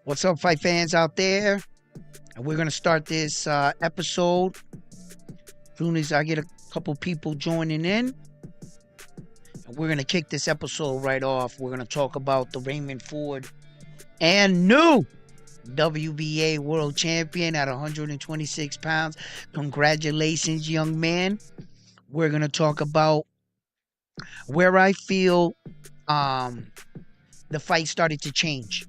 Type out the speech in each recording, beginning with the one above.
What's up, fight fans out there? And we're gonna start this episode as soon as I get a couple people joining in. And we're gonna kick this episode right off. We're gonna talk about the Raymond Ford and new WBA World Champion at 126 pounds. Congratulations, young man. We're gonna talk about where I feel um, the fight started to change.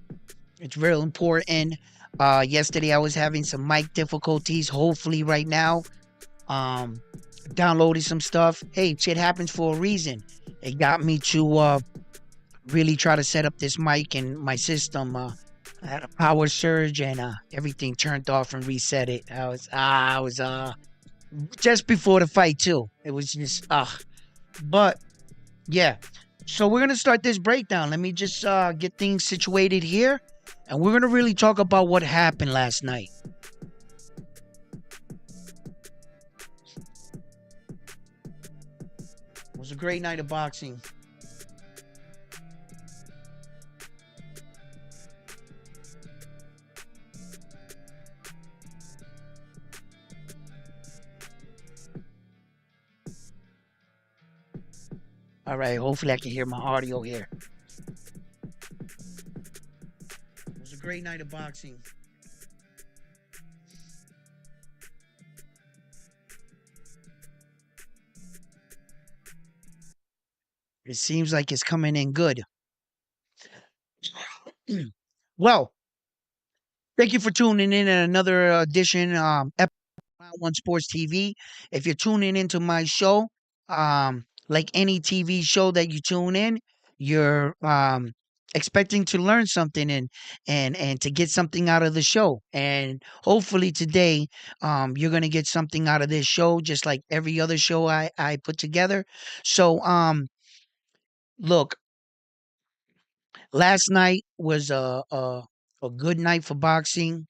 It's real important. Yesterday I was having some mic difficulties. Hopefully right now, um, downloaded some stuff. Hey, shit happens for a reason. It got me to really try to set up this mic and my system. I had a power surge and everything turned off and reset it. I was just before the fight too. It was just but yeah. So we're gonna start this breakdown. Let me just get things situated here, and we're gonna really talk about what happened last night. It was a great night of boxing. All right, hopefully I can hear my audio here. It was a great night of boxing. It seems like it's coming in good. Well, thank you for tuning in at another edition Round One Sports TV. If you're tuning into my show, like any TV show that you tune in, you're expecting to learn something and to get something out of the show. And hopefully today, you're gonna get something out of this show, just like every other show I put together. So look, last night was a good night for boxing.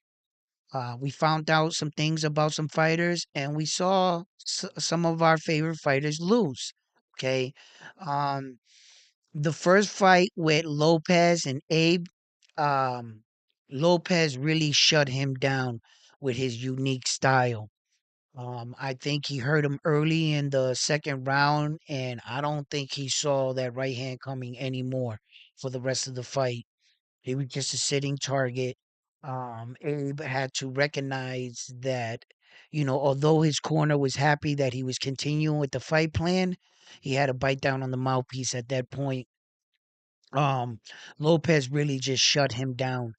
We found out some things about some fighters, and we saw some of our favorite fighters lose. Okay. Um, the first fight with Lopez and Abe, um, Lopez really shut him down with his unique style. I think he hurt him early in the second round, and I don't think he saw that right hand coming anymore for the rest of the fight. He was just a sitting target. Abe had to recognize that, although his corner was happy that he was continuing with the fight plan, he had to bite down on the mouthpiece at that point. Um, Lopez really just shut him down.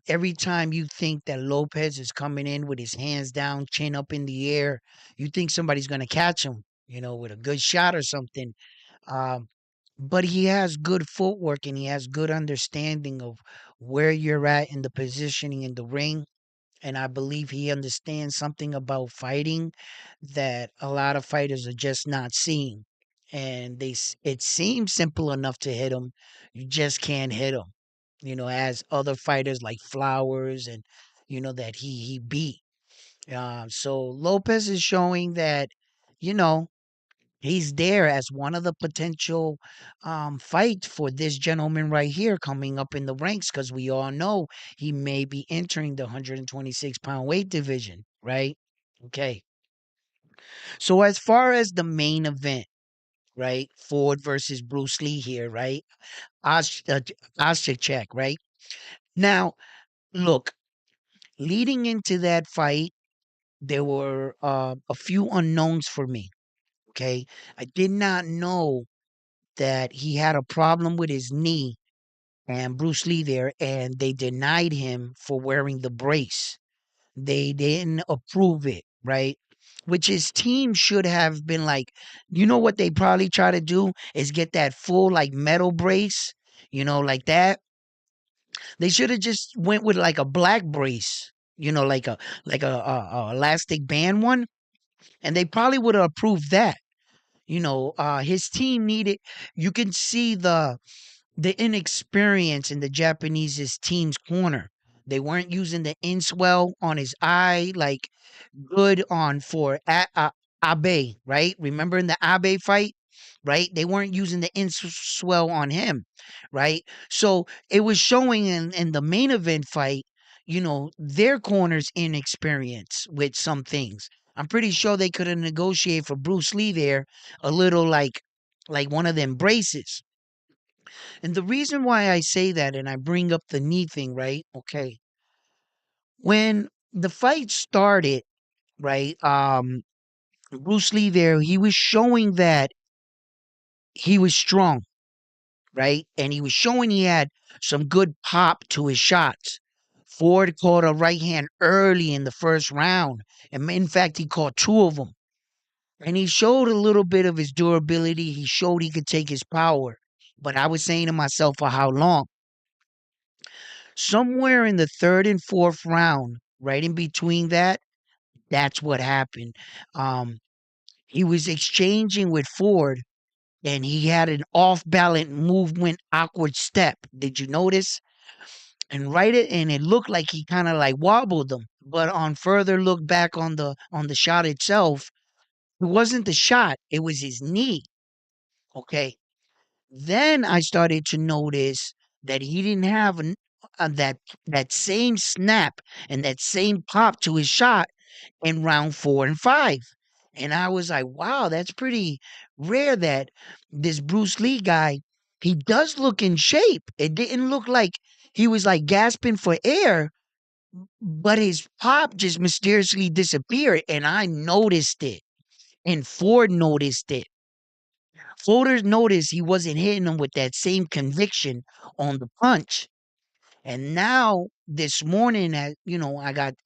Every time you think that Lopez is coming in with his hands down, chin up in the air, you think somebody's going to catch him, with a good shot or something. Um, but he has good footwork and he has good understanding of where you're at in the positioning in the ring. And I believe he understands something about fighting that a lot of fighters are just not seeing. And it seems simple enough to hit him. You just can't hit him. As other fighters like Flowers and that he beat. So Lopez is showing that, you know, he's there as one of the potential fights for this gentleman right here coming up in the ranks because we all know he may be entering the 126-pound weight division, right? Okay. So as far as the main event, right? Ford versus Bruce Lee here, right? Osh, uh, Oshachek, right? Now, look, leading into that fight, there were a few unknowns for me. Okay. I did not know that he had a problem with his knee and Bruce Lee there, and they denied him for wearing the brace. They didn't approve it, right? Which his team should have been like, what they probably try to do is get that full like metal brace, like that. They should have just went with like a black brace, like a elastic band one, and they probably would have approved that. His team needed. You can see the inexperience in the Japanese's team's corner. They weren't using the inswell on his eye like good on for Abe, right? Remember in the Abe fight? right? They weren't using the in swell on him, right? So it was showing in the main event fight, their corner's inexperience with some things. I'm pretty sure they could have negotiated for Bruce Lee there a little like one of them braces. And the reason why I say that and I bring up the knee thing, right? Okay. When the fight started, right? Bruce Lee there, he was showing that he was strong, right? And he was showing he had some good pop to his shots. Ford caught a right hand early in the first round. And in fact, he caught two of them. And he showed a little bit of his durability. He showed he could take his power. But I was saying to myself, for how long? Somewhere in the third and fourth round, right in between that, that's what happened. Um, he was exchanging with Ford and he had an off balance movement, awkward step. Did you notice? And and it looked like he kind of like wobbled them. But on further look back on the shot itself, it wasn't the shot, it was his knee. Okay. Then I started to notice that he didn't have that same snap and that same pop to his shot in round 4 and 5. And I was like, wow, that's pretty rare that this Bruce Lee guy, he does look in shape. It didn't look like he was like gasping for air, but his pop just mysteriously disappeared. And I noticed it. And Ford noticed it. Ford noticed he wasn't hitting him with that same conviction on the punch. And now this morning, I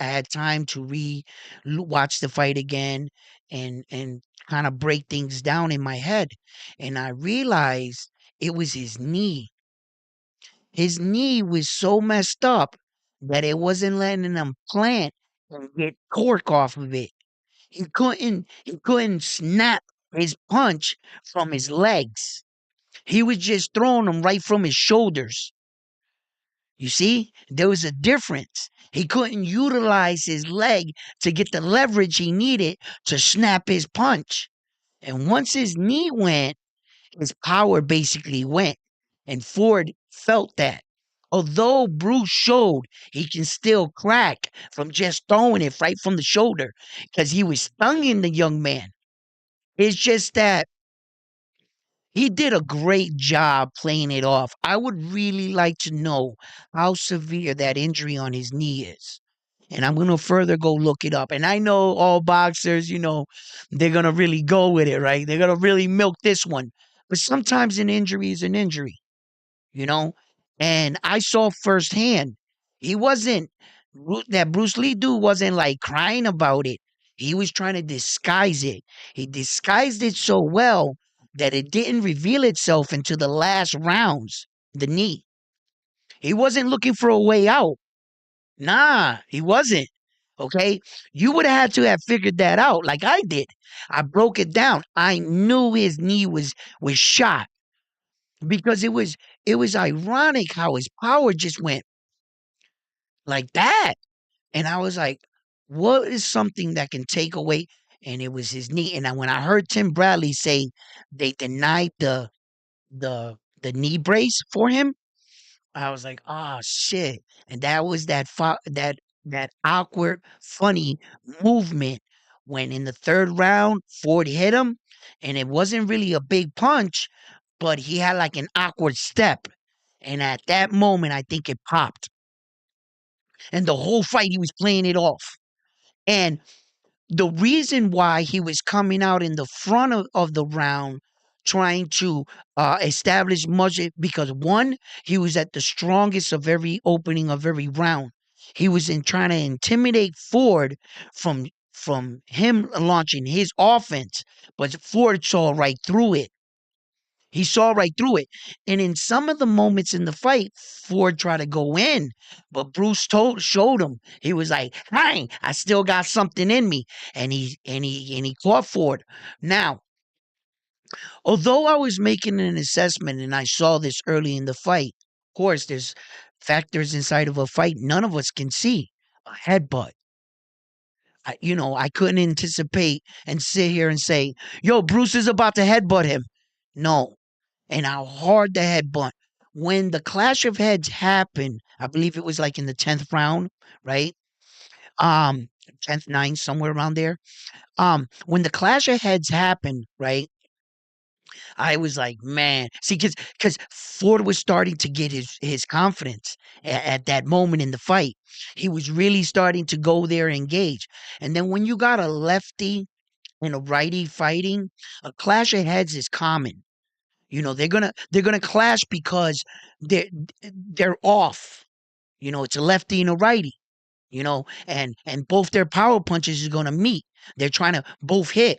had time to watch the fight again and kind of break things down in my head, and I realized it was his knee. His knee was so messed up that it wasn't letting him plant and get torque off of it. He couldn't snap his punch from his legs. He was just throwing them right from his shoulders. You see, there was a difference. He couldn't utilize his leg to get the leverage he needed to snap his punch. And once his knee went, his power basically went. And Ford felt that. Although Bruce showed he can still crack from just throwing it right from the shoulder because he was stung the young man. It's just that he did a great job playing it off. I would really like to know how severe that injury on his knee is. And I'm going to further go look it up. And I know all boxers, they're going to really go with it, right? They're going to really milk this one. But sometimes an injury is an injury, you know? And I saw firsthand, he wasn't, that Bruce Lee dude wasn't like crying about it. He was trying to disguise it. He disguised it so well that it didn't reveal itself into the last rounds, the knee. He wasn't looking for a way out. Nah, he wasn't. Okay. You would have had to have figured that out like I did. I broke it down. I knew his knee was shot because it was ironic how his power just went like that. And I was like, what is something that can take away? And it was his knee. And when I heard Tim Bradley say they denied the knee brace for him, I was like, "Oh shit!" And that was that awkward, funny movement when in the third round Ford hit him, and it wasn't really a big punch, but he had like an awkward step, and at that moment, I think it popped, and the whole fight he was playing it off, and the reason why he was coming out in the front of the round trying to establish much because one, he was at the strongest of every opening of every round. He was in trying to intimidate Ford from him launching his offense, but Ford saw right through it. He saw right through it. And in some of the moments in the fight, Ford tried to go in, but Bruce showed him. He was like, "Hey, I still got something in me." And he caught Ford. Now, although I was making an assessment and I saw this early in the fight, of course, there's factors inside of a fight none of us can see. A headbutt. I couldn't anticipate and sit here and say, "Yo, Bruce is about to headbutt him." No. And how hard the headbutt. When the clash of heads happened, I believe it was like in the 10th round, right? Um, 10th, ninth, somewhere around there. When the clash of heads happened, right? I was like, man, see, because Ford was starting to get his confidence at that moment in the fight. He was really starting to go there and engage. And then when you got a lefty and a righty fighting, a clash of heads is common. You know, they're gonna clash because they're they're off. You know, it's a lefty and a righty. You know, and both their power punches is gonna meet. They're trying to both hit.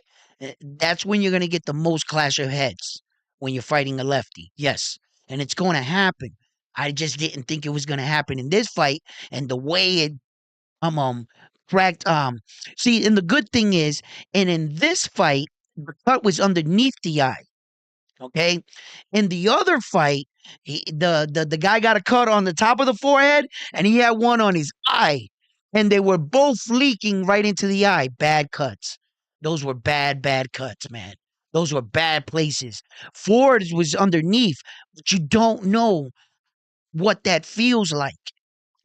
That's when you're gonna get the most clash of heads when you're fighting a lefty. Yes, and it's gonna happen. I just didn't think it was gonna happen in this fight, and the way it um cracked see, and the good thing is, and in this fight, the cut was underneath the eye. Okay. In the other fight, the guy got a cut on the top of the forehead and he had one on his eye. And they were both leaking right into the eye. Bad cuts. Those were bad cuts, man. Those were bad places. Ford was underneath, but you don't know what that feels like.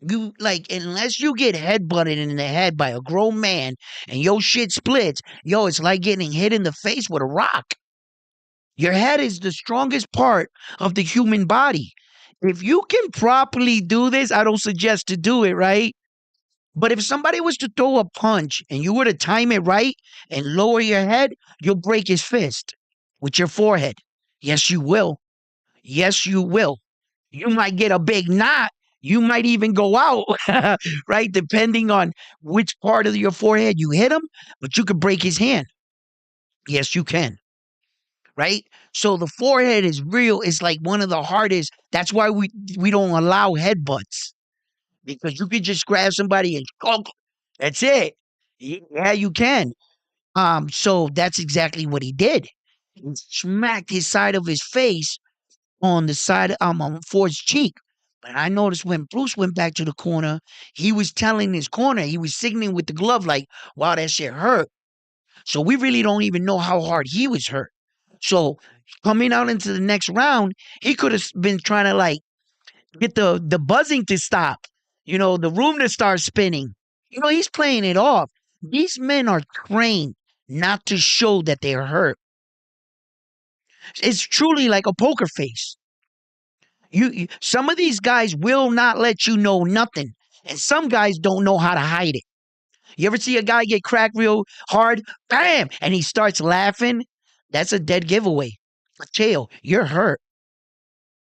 You like unless you get headbutted in the head by a grown man and your shit splits, yo, it's like getting hit in the face with a rock. Your head is the strongest part of the human body. If you can properly do this, I don't suggest to do it, right? But if somebody was to throw a punch and you were to time it right and lower your head, you'll break his fist with your forehead. Yes, you will. Yes, you will. You might get a big knot. You might even go out, right? Depending on which part of your forehead you hit him, but you could break his hand. Yes, you can. Right? So the forehead is real. It's like one of the hardest. That's why we don't allow headbutts because you could just grab somebody and that's it. Yeah, you can. So that's exactly what he did. He smacked his side of his face on the side on Ford's cheek. But I noticed when Bruce went back to the corner, he was telling his corner, he was signaling with the glove like, "Wow, that shit hurt." So we really don't even know how hard he was hurt. So coming out into the next round, he could have been trying to like get the buzzing to stop, you know, the room to start spinning. You know, he's playing it off. These men are trained not to show that they're hurt. It's truly like a poker face. Some of these guys will not let you know nothing, and some guys don't know how to hide it. You ever see a guy get cracked real hard, bam, and he starts laughing? That's a dead giveaway. Jail, you're hurt.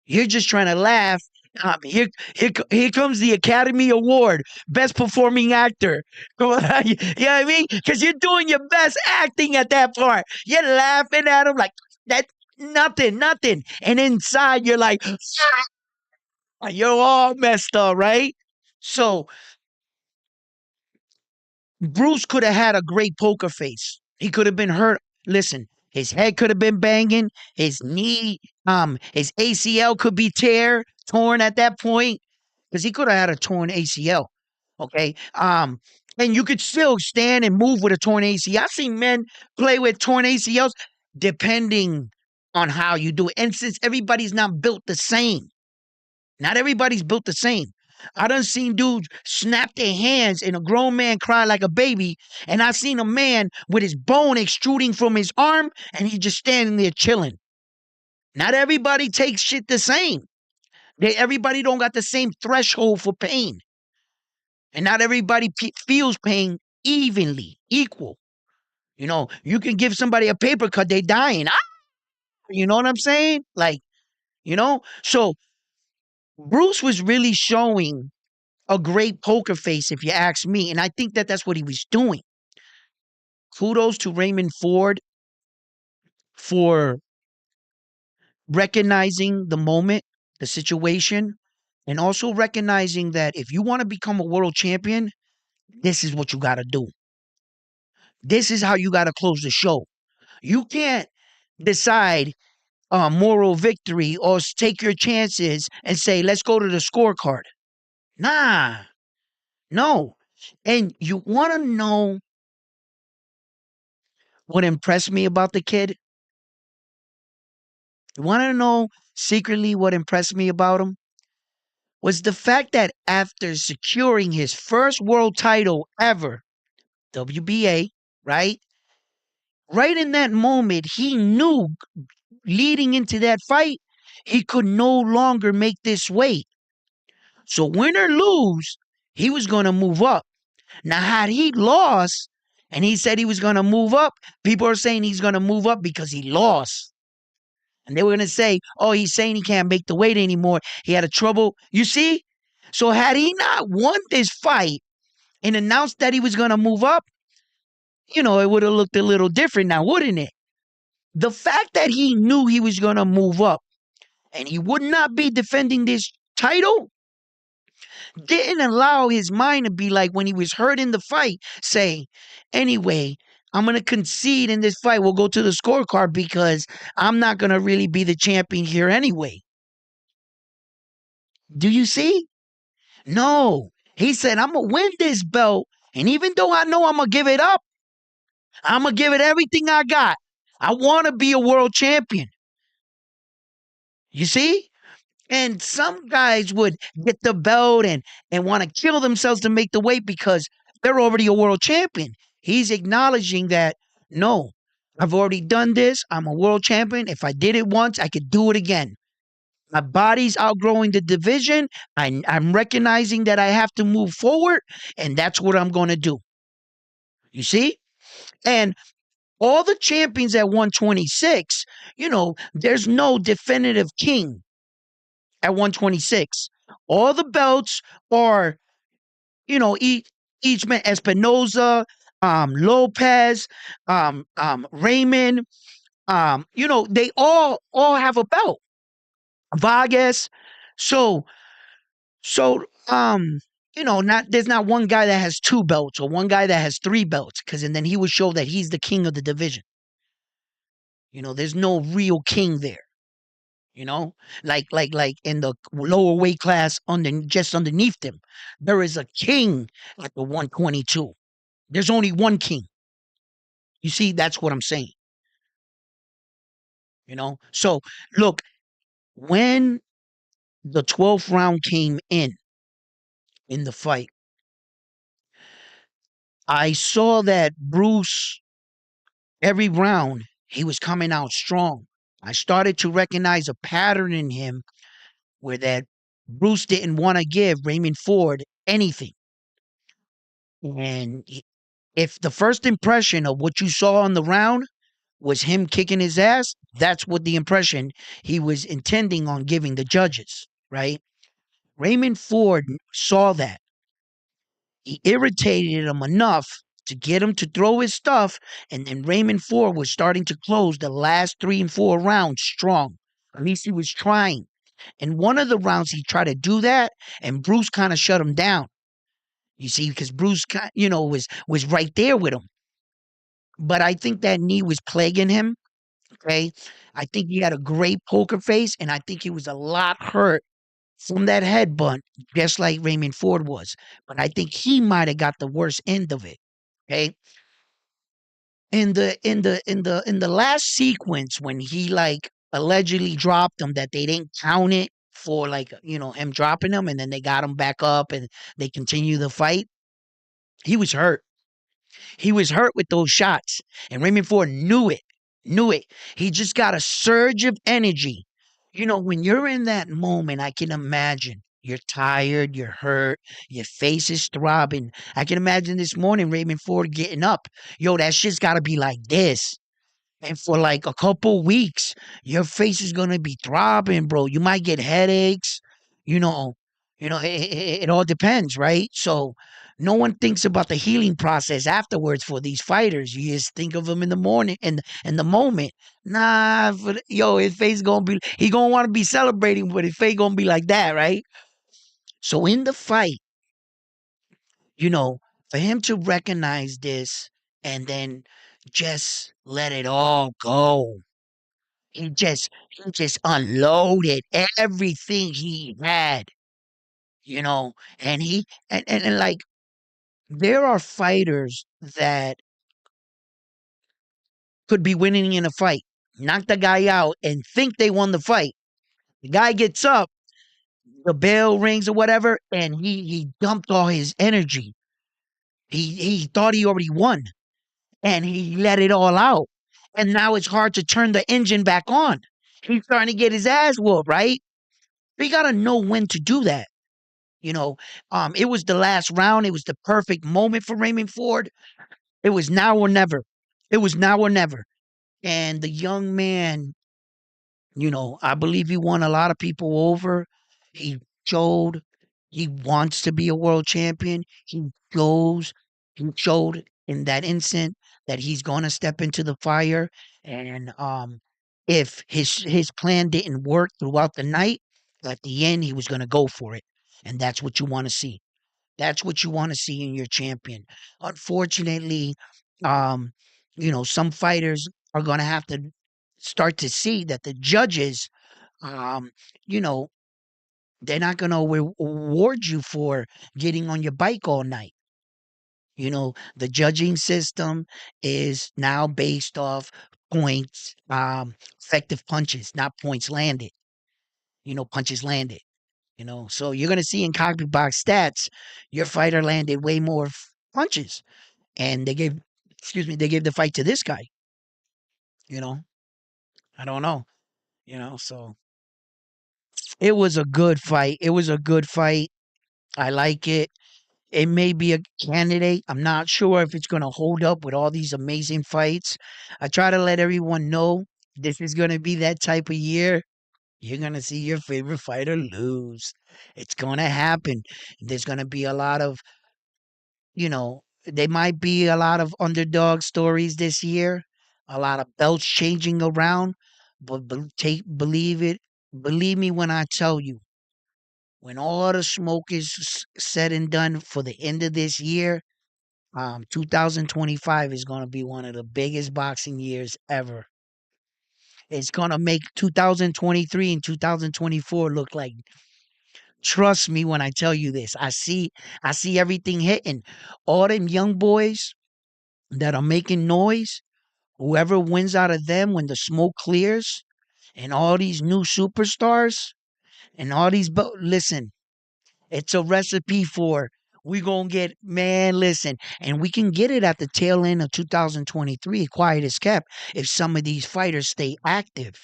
You're just trying to laugh. Here comes the Academy Award, Best Performing Actor. Come on, you know what I mean? Because you're doing your best acting at that part. You're laughing at him like that, nothing. And inside, you're like, you're all messed up, right? So Bruce could have had a great poker face. He could have been hurt. Listen, his head could have been banging. His knee, his ACL could be torn at that point because he could have had a torn ACL. Okay, and you could still stand and move with a torn ACL. I've seen men play with torn ACLs depending on how you do it, and since everybody's not built the same. Not everybody's built the same. I done seen dudes snap their hands and a grown man cry like a baby. And I seen a man with his bone extruding from his arm and he just standing there chilling. Not everybody takes shit the same. Everybody don't got the same threshold for pain. And not everybody feels pain evenly, equal. You know, you can give somebody a paper cut, they dying. Ah! You know what I'm saying? Like, you know? So Bruce was really showing a great poker face, if you ask me. And I think that that's what he was doing. Kudos to Raymond Ford for recognizing the moment, the situation, and also recognizing that if you want to become a world champion, this is what you got to do. This is how you got to close the show. You can't decide moral victory or take your chances and say, let's go to the scorecard. Nah, no. And you want to know what impressed me about the kid? You want to know secretly what impressed me about him? Was the fact that after securing his first world title ever, WBA, right? Right in that moment, he knew leading into that fight, he could no longer make this weight. So win or lose, he was going to move up. Now, had he lost and he said he was going to move up, people are saying he's going to move up because he lost. And they were going to say, oh, he's saying he can't make the weight anymore. He had a trouble. You see? So had he not won this fight and announced that he was going to move up, it would have looked a little different now, wouldn't it? The fact that he knew he was going to move up and he would not be defending this title didn't allow his mind to be like when he was hurt in the fight, say, anyway, I'm going to concede in this fight. We'll go to the scorecard because I'm not going to really be the champion here anyway. Do you see? No. He said, I'm going to win this belt. And even though I know I'm going to give it up, I'm going to give it everything I got. I want to be a world champion. You see? And some guys would get the belt and want to kill themselves to make the weight because they're already a world champion. He's acknowledging that, no, I've already done this. I'm a world champion. If I did it once, I could do it again. My body's outgrowing the division. I'm recognizing that I have to move forward, and that's what I'm going to do. You see? And all the champions at 126, there's no definitive king at 126. All the belts are, each man, Espinoza, Lopez, Raymond, they all have a belt. Vargas. So, not there's not one guy that has two belts or one guy that has three belts, and then he would show that he's the king of the division. There's no real king there. Like in the lower weight class just underneath them, there is a king at the 122. There's only one king. You see, that's what I'm saying. So look, when the 12th round came in the fight, I saw that Bruce, every round, he was coming out strong. I started to recognize a pattern in him where that Bruce didn't want to give Raymond Ford anything. And if the first impression of what you saw on the round was him kicking his ass, that's what the impression he was intending on giving the judges, right? Raymond Ford saw that. He irritated him enough to get him to throw his stuff, and then Raymond Ford was starting to close the last 3 and 4 rounds strong. At least he was trying. In one of the rounds, he tried to do that, and Bruce kind of shut him down. You see, because Bruce, was right there with him. But I think that knee was plaguing him. Okay, I think he had a great poker face, and I think he was a lot hurt from that headbutt, just like Raymond Ford was. But I think he might have got the worst end of it. Okay, in the last sequence when he like allegedly dropped him, that they didn't count it for like him dropping him, and then they got him back up and they continue the fight. He was hurt. He was hurt with those shots, and Raymond Ford knew it. Knew it. He just got a surge of energy. When you're in that moment, I can imagine you're tired, you're hurt, your face is throbbing. I can imagine this morning Raymond Ford getting up. Yo, that shit's got to be like this. And for like a couple weeks, your face is gonna be throbbing, bro. You might get headaches. You know, it all depends, right? So no one thinks about the healing process afterwards for these fighters. You just think of them in the morning and in the moment. Nah, his face gonna be. He gonna want to be celebrating, but his face gonna be like that, right? So in the fight, you know, for him to recognize this and then just let it all go. He just unloaded everything he had, and and like there are fighters that could be winning in a fight. knock the guy out, and think they won the fight. The guy gets up, the bell rings or whatever, and he dumped all his energy. He thought he already won, and he let it all out. And now it's hard to turn the engine back on. He's starting to get his ass whooped, right? We gotta know when to do that. You know, it was the last round. It was the perfect moment for Raymond Ford. It was now or never. It was now or never. And the young man, I believe he won a lot of people over. He showed he wants to be a world champion. He showed in that instant that he's going to step into the fire. And if his plan didn't work throughout the night, at the end he was going to go for it. And that's what you want to see. That's what you want to see in your champion. Unfortunately, um, some fighters are going to have to start to see that the judges, um, you know, they're not going to reward you for getting on your bike all night. The judging system is now based off points, effective punches, not points landed, punches landed. So you're going to see in copy box stats, your fighter landed way more punches, and they gave the fight to this guy. You know, I don't know. So it was a good fight. It was a good fight. I like it. It may be a candidate. I'm not sure if it's going to hold up with all these amazing fights. I try to let everyone know this is going to be that type of year. You're going to see your favorite fighter lose. It's going to happen. There's going to be a lot of, there might be a lot of underdog stories this year, a lot of belts changing around, but believe me when I tell you, when all the smoke is said and done for the end of this year, 2025 is going to be one of the biggest boxing years ever. It's going to make 2023 and 2024 look like, trust me when I tell you this. I see everything hitting. All them young boys that are making noise, whoever wins out of them when the smoke clears, and all these new superstars and all these listen, it's a recipe for we gonna get, man, listen, and we can get it at the tail end of 2023, quiet as kept, if some of these fighters stay active.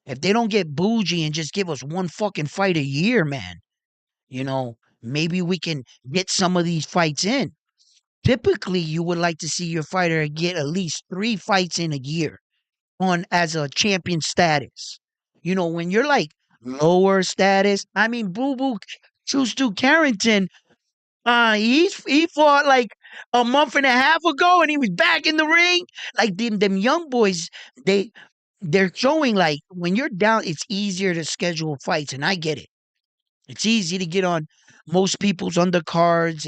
If they don't get bougie and just give us one fucking fight a year, man, maybe we can get some of these fights in. Typically, you would like to see your fighter get at least 3 fights in a year on as a champion status. When you're like lower status, I mean, Boo Boo Stu Carrington, he fought like a month and a half ago, and he was back in the ring. Like them young boys, they're showing like when you're down, it's easier to schedule fights, and I get it. It's easy to get on most people's undercards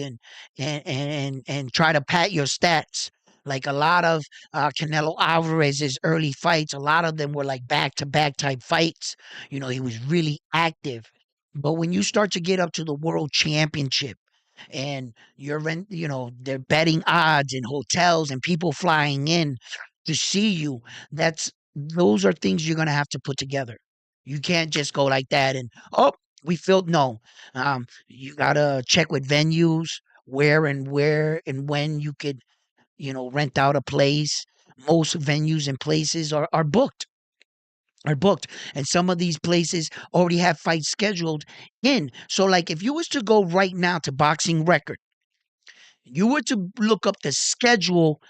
and try to pat your stats. Like a lot of Canelo Alvarez's early fights, a lot of them were like back to back type fights. He was really active. But when you start to get up to the world championship and they're betting odds in hotels and people flying in to see you, those are things you're gonna have to put together. You can't just go like that and we filled no. You gotta check with venues where and when you could, rent out a place. Most venues and places are booked. Are booked, and some of these places already have fights scheduled in. So, like, if you was to go right now to Boxing Record, you were to look up the schedule,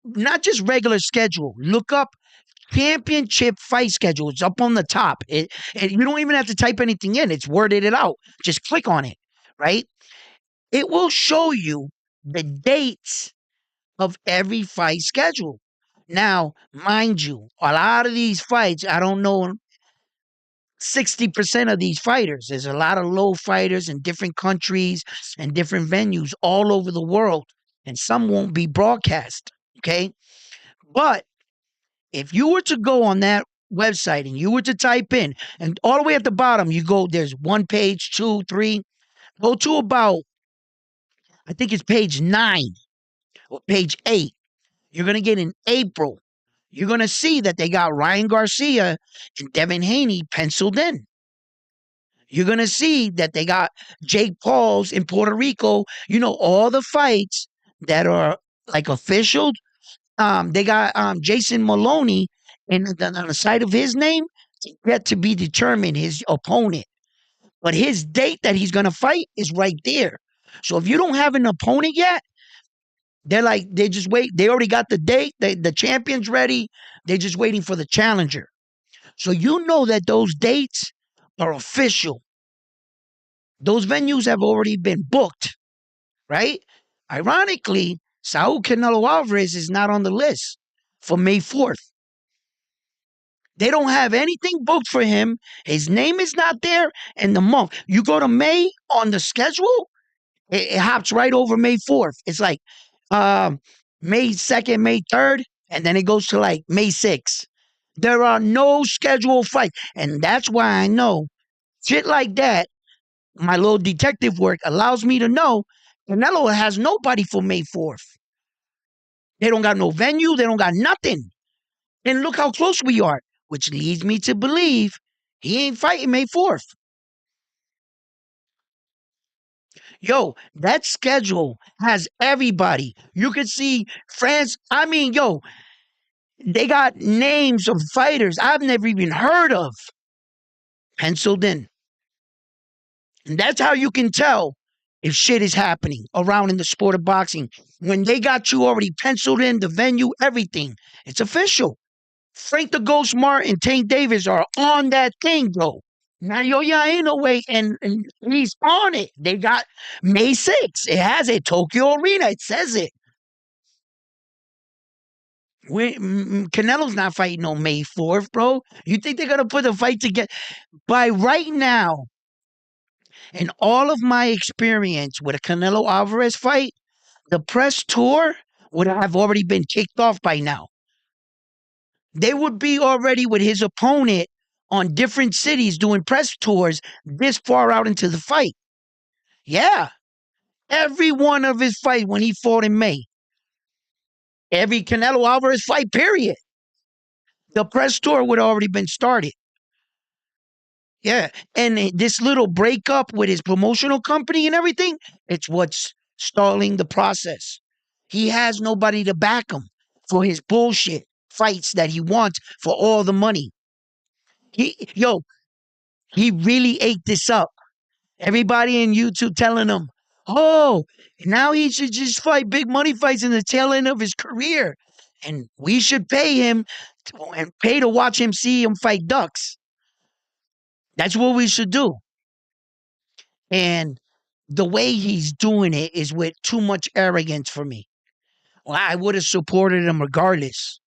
not just regular schedule. Look up championship fight schedule. It's up on the top. And you don't even have to type anything in. It's worded it out. Just click on it, right? It will show you the dates of every fight schedule. Now, mind you, a lot of these fights, I don't know 60% of these fighters. There's a lot of low fighters in different countries and different venues all over the world, and some won't be broadcast, okay? But if you were to go on that website and you were to type in, and all the way at the bottom, you go, there's one page, two, three, go to about, I think it's page 9 or page 8. You're going to get in April. you're going to see that they got Ryan Garcia and Devin Haney penciled in. You're going to see that they got Jake Pauls in Puerto Rico. All the fights that are like official. They got Jason Maloney and on the side of his name yet to be determined, his opponent. But his date that he's going to fight is right there. So if you don't have an opponent yet, they just wait. They already got the date. The champion's ready. They're just waiting for the challenger. So you know that those dates are official. Those venues have already been booked, right? Ironically, Saul Canelo Alvarez is not on the list for May 4th. They don't have anything booked for him. His name is not there. And the month, you go to May on the schedule, it hops right over May 4th. It's like May 2nd, May 3rd, and then it goes to like May 6th. There are no scheduled fights. And that's why I know shit like that, my little detective work allows me to know Canelo has nobody for May 4th. They don't got no venue. They don't got nothing. And look how close we are, which leads me to believe he ain't fighting May 4th. Yo, that schedule has everybody. You could see France. I mean, yo, they got names of fighters I've never even heard of penciled in. And that's how you can tell if shit is happening around in the sport of boxing. When they got you already penciled in, the venue, everything, it's official. Frank the Ghost Martin, Tank Davis are on that thing, bro. Now, yo, yeah, ain't no way. And he's on it. They got May 6th. It has a Tokyo Arena. It says it. Canelo's not fighting on May 4th, bro. You think they're going to put the fight together? By right now, in all of my experience with a Canelo Alvarez fight, the press tour would have already been kicked off by now. They would be already with his opponent on different cities doing press tours this far out into the fight. Yeah. Every one of his fights when he fought in May. Every Canelo Alvarez fight, period. The press tour would have already been started. Yeah. And this little breakup with his promotional company and everything, it's what's stalling the process. He has nobody to back him for his bullshit fights that he wants for all the money. He really ate this up. Everybody in YouTube telling him, oh, now he should just fight big money fights in the tail end of his career. And we should pay him and pay to watch him see him fight ducks. That's what we should do. And the way he's doing it is with too much arrogance for me. Well, I would have supported him regardless.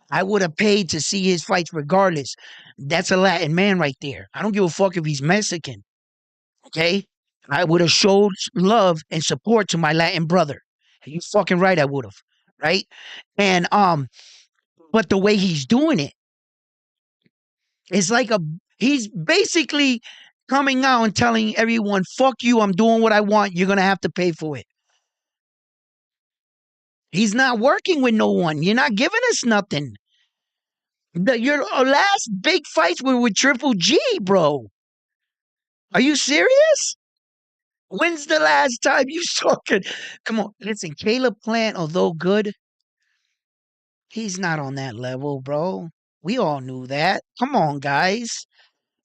I would have paid to see his fights regardless. That's a Latin man right there. I don't give a fuck if he's Mexican. Okay? I would have showed love and support to my Latin brother. You fucking right, I would have. Right? And but the way he's doing it, it's like he's basically coming out and telling everyone, fuck you, I'm doing what I want, you're gonna have to pay for it. He's not working with no one. You're not giving us nothing. Your last big fights were with Triple G, bro. Are you serious? When's the last time you saw it? Come on, listen, Caleb Plant, although good, he's not on that level, bro. We all knew that. Come on, guys.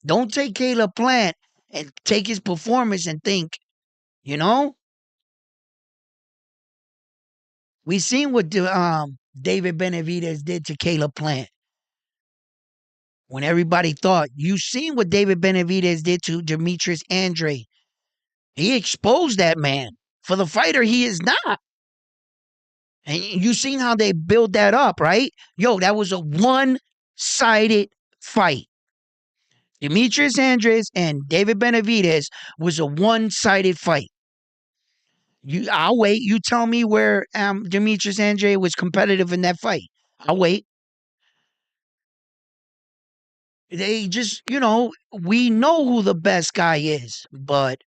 Don't take Caleb Plant and take his performance and think, you know? We seen what David Benavidez did to Caleb Plant. When everybody thought, you seen what David Benavidez did to Demetrius Andre. He exposed that man. For the fighter, he is not. And you seen how they build that up, right? Yo, that was a one-sided fight. Demetrius Andres and David Benavidez was a one-sided fight. I'll wait. You tell me where Demetrius Andre was competitive in that fight. I'll wait. They just, we know who the best guy is, but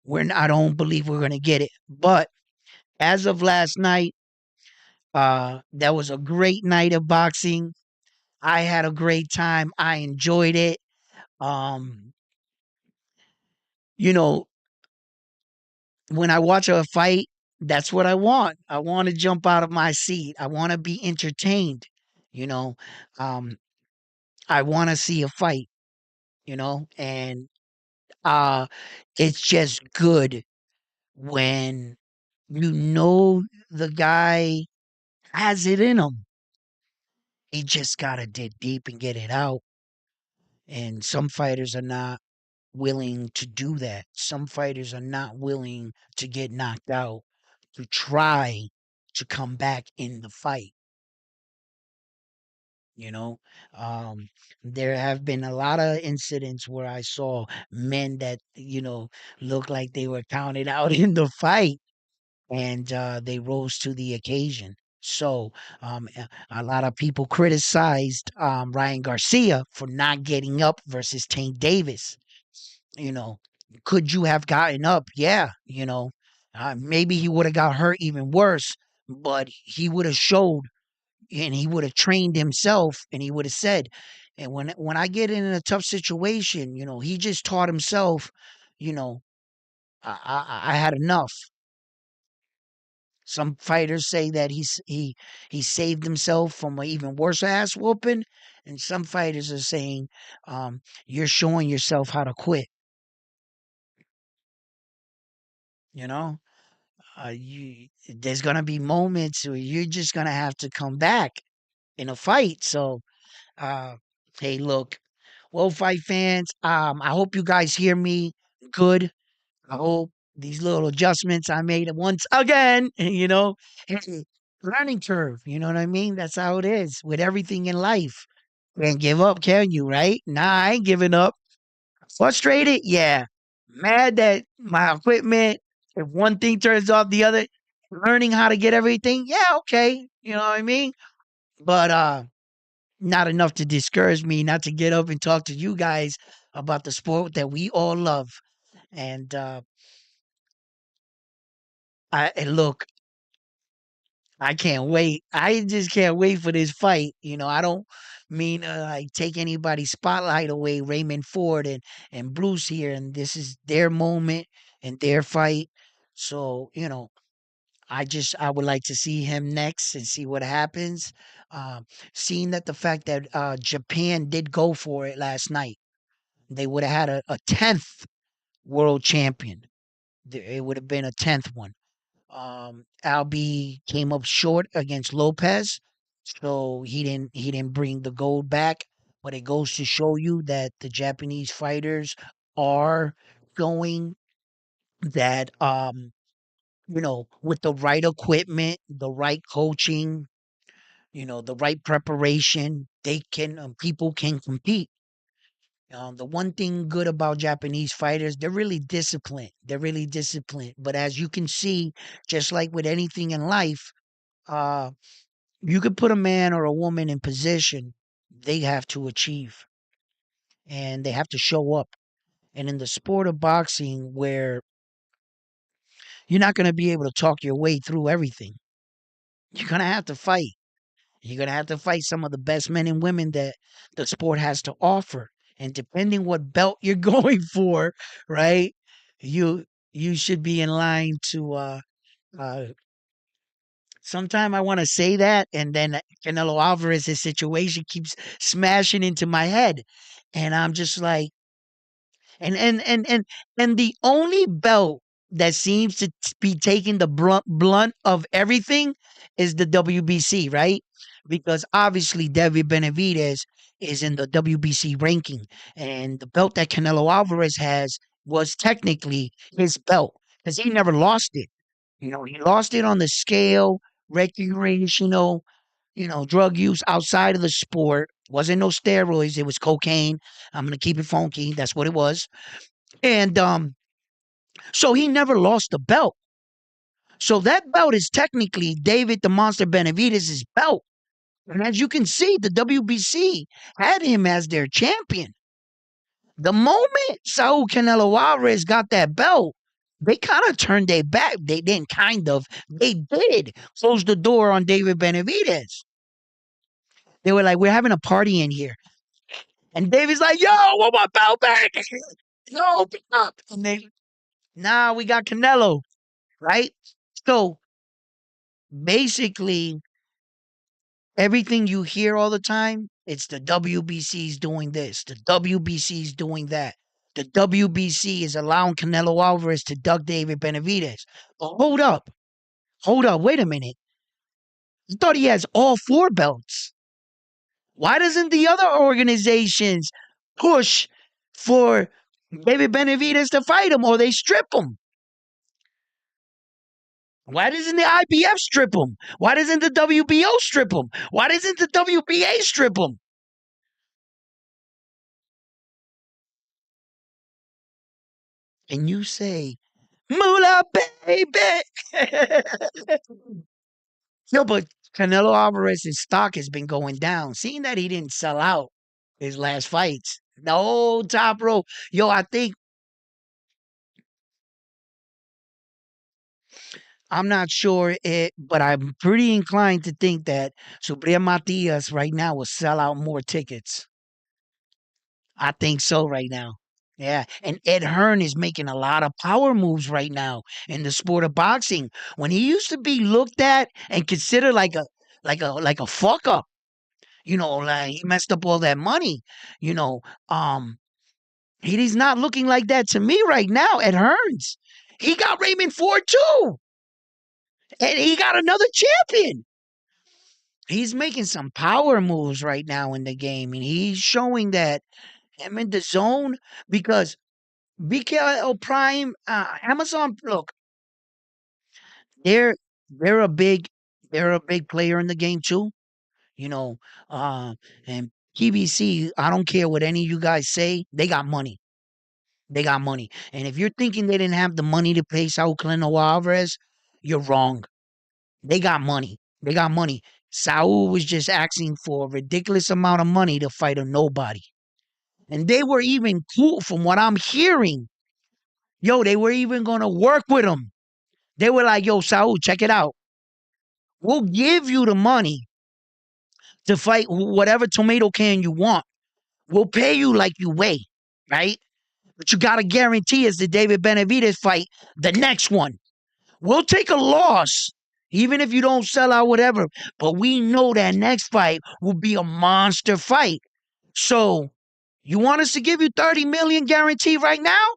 I don't believe we're gonna get it. But as of last night, that was a great night of boxing. I had a great time. I enjoyed it. Um, you know, when I watch a fight, that's what I want. I want to jump out of my seat. I want to be entertained. You know, um, I want to see a fight. And uh, it's just good when you know the guy has it in him. He just gotta dig deep and get it out. And some fighters are not willing to do that. Some fighters are not willing to get knocked out to try to come back in the fight. You know, um, there have been a lot of incidents where I saw men that looked like they were counted out in the fight, and they rose to the occasion. So a lot of people criticized Ryan Garcia for not getting up versus Tank Davis. You know, could you have gotten up? Yeah, maybe he would have got hurt even worse, but he would have showed and he would have trained himself and he would have said, and when I get in a tough situation, he just taught himself, you know, I had enough. Some fighters say that he saved himself from an even worse ass whooping, and some fighters are saying, you're showing yourself how to quit. You know, there's gonna be moments where you're just gonna have to come back in a fight. So, uh, hey, look, well, fight fans, I hope you guys hear me good. I hope these little adjustments I made once again, hey, learning curve. You know what I mean? That's how it is with everything in life. Can't give up, can you? Right? Nah, I ain't giving up. Frustrated? Yeah. Mad that my equipment, if one thing turns off the other, learning how to get everything. Yeah, okay. You know what I mean? But not enough to discourage me not to get up and talk to you guys about the sport that we all love. And and look, I can't wait. I just can't wait for this fight. I don't mean like take anybody's spotlight away. Raymond Ford and Bruce here, and this is their moment and their fight. So I would like to see him next and see what happens. Seeing that the fact that Japan did go for it last night, they would have had a 10th world champion. It would have been a 10th one. Albie came up short against Lopez, so he didn't bring the gold back. But it goes to show you that the Japanese fighters are going that with the right equipment, the right coaching, the right preparation, they can people can compete. The one thing good about Japanese fighters, they're really disciplined. They're really disciplined. But as you can see, just like with anything in life, uh, you could put a man or a woman in position, they have to achieve and they have to show up. And in the sport of boxing, where you're not going to be able to talk your way through everything, you're going to have to fight. You're going to have to fight some of the best men and women that the sport has to offer. And depending what belt you're going for, right? You you should be in line to uh sometime I want to say that, and then Canelo Alvarez's situation keeps smashing into my head. And I'm just like, and the only belt that seems to be taking the blunt of everything is the WBC, right? Because obviously David Benavidez is in the WBC ranking, and the belt that Canelo Alvarez has was technically his belt because he never lost it. He lost it on the scale, recreational, drug use outside of the sport. Wasn't no steroids, it was cocaine. I'm gonna keep it funky. That's what it was. And so he never lost the belt. So that belt is technically David the Monster Benavidez' belt. And as you can see, the WBC had him as their champion. The moment Saul Canelo Alvarez got that belt, they kind of turned their back. They didn't kind of. They did close the door on David Benavidez. They were like, we're having a party in here. And David's like, yo, I want my belt back. Yo, open up. And they, nah, we got Canelo, right? So basically, everything you hear all the time, it's the WBC's doing this, the WBC's doing that. The WBC is allowing Canelo Alvarez to duck David Benavidez. But hold up, wait a minute. I thought he has all four belts. Why doesn't the other organizations push for David Benavidez to fight him or they strip him? Why doesn't the IBF strip him? Why doesn't the WBO strip him? Why doesn't the WBA strip him? And you say, Moolah, baby. Yo, but Canelo Alvarez's stock has been going down. Seeing that he didn't sell out his last fights. No, top row. Yo, I think I'm not sure it, but I'm pretty inclined to think that Subriel Matias right now will sell out more tickets. I think so right now. Yeah, and Ed Hearn is making a lot of power moves right now in the sport of boxing. When he used to be looked at and considered like a fuck up, like he messed up all that money. You know, um, he's not looking like that to me right now. Ed Hearns, he got Raymond Ford too, and he got another champion. He's making some power moves right now in the game, and he's showing that him in the zone because BKL Prime, Amazon. Look, they're they're a big they're a big player in the game too. You know, uh, and PBC. I don't care what any of you guys say. They got money. They got money. And if you're thinking they didn't have the money to pay Saul Canelo Alvarez, you're wrong. They got money. They got money. Saul was just asking for a ridiculous amount of money to fight a nobody. And they were even cool from what I'm hearing. Yo, they were even going to work with him. They were like, yo, Saul, check it out. We'll give you the money to fight whatever tomato can you want. We'll pay you like you weigh, right? But you got to guarantee us the David Benavidez fight, the next one. We'll take a loss, even if you don't sell out, whatever. But we know that next fight will be a monster fight. So you want us to give you 30 million guarantee right now?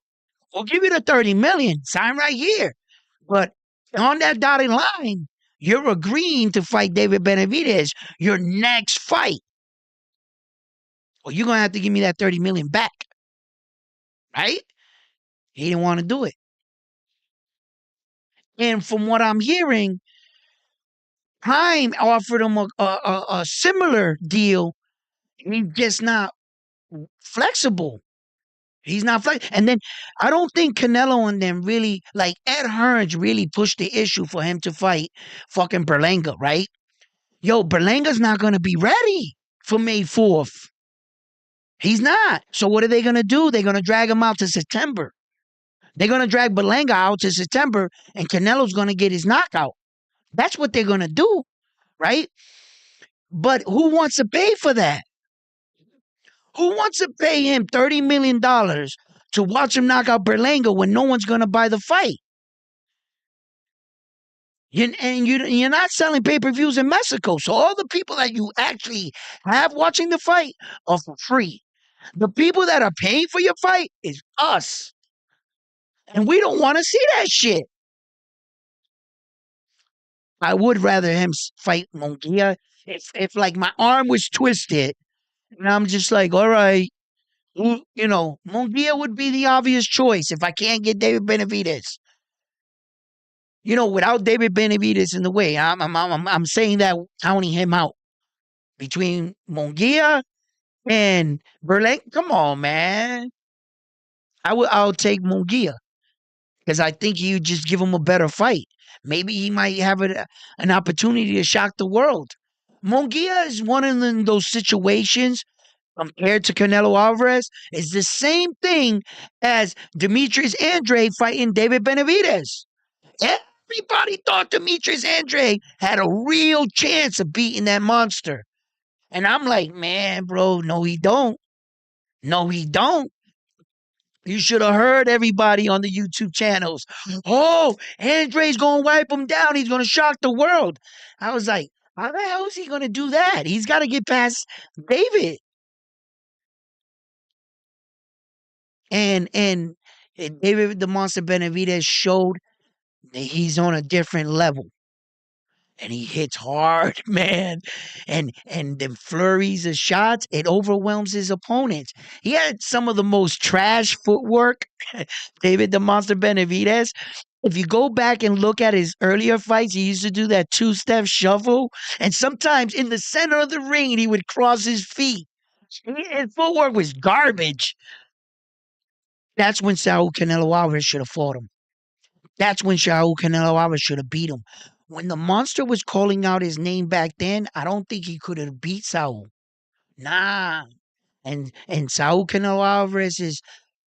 We'll give you the 30 million. Sign right here. But on that dotted line, you're agreeing to fight David Benavidez your next fight. Well, you're gonna have to give me that 30 million back. Right? He didn't want to do it. And from what I'm hearing, Prime offered him a similar deal. He's just not flexible. He's not flexible. And then I don't think Canelo and them really, like Ed Hearns really pushed the issue for him to fight fucking Berlanga, right? Yo, Berlanga's not going to be ready for May 4th. He's not. So what are they going to do? They're going to drag him out to September. They're going to drag Berlanga out to September, and Canelo's going to get his knockout. That's what they're going to do, right? But who wants to pay for that? Who wants to pay him $30 million to watch him knock out Berlanga when no one's going to buy the fight? You're not selling pay-per-views in Mexico. So all the people that you actually have watching the fight are for free. The people that are paying for your fight is us. And we don't want to see that shit. I would rather him fight Munguia if like my arm was twisted and I'm just like, all right, Munguia would be the obvious choice if I can't get David Benavidez. Without David Benavidez in the way, I'm saying that counting him out between Munguia and Berlanga. Come on, man. I'll take Munguia because I think you just give him a better fight. Maybe he might have an opportunity to shock the world. Munguia is one of those situations compared to Canelo Alvarez is the same thing as Demetrius Andre fighting David Benavidez. Everybody thought Demetrius Andre had a real chance of beating that monster. And I'm like, man, bro, no, he don't. No, he don't. You should have heard everybody on the YouTube channels. Oh, Andre's going to wipe him down. He's going to shock the world. I was like, how the hell is he going to do that? He's got to get past David. And David the Monster Benavidez showed that he's on a different level. And he hits hard, man. And the flurries of shots, it overwhelms his opponents. He had some of the most trash footwork, David the Monster Benavidez. If you go back and look at his earlier fights, he used to do that two-step shuffle. And sometimes in the center of the ring, he would cross his feet. His footwork was garbage. That's when Saul Canelo Alvarez should have fought him. That's when Saul Canelo Alvarez should have beat him. When the monster was calling out his name back then, I don't think he could have beat Saul. Nah. And Saul Canelo Alvarez's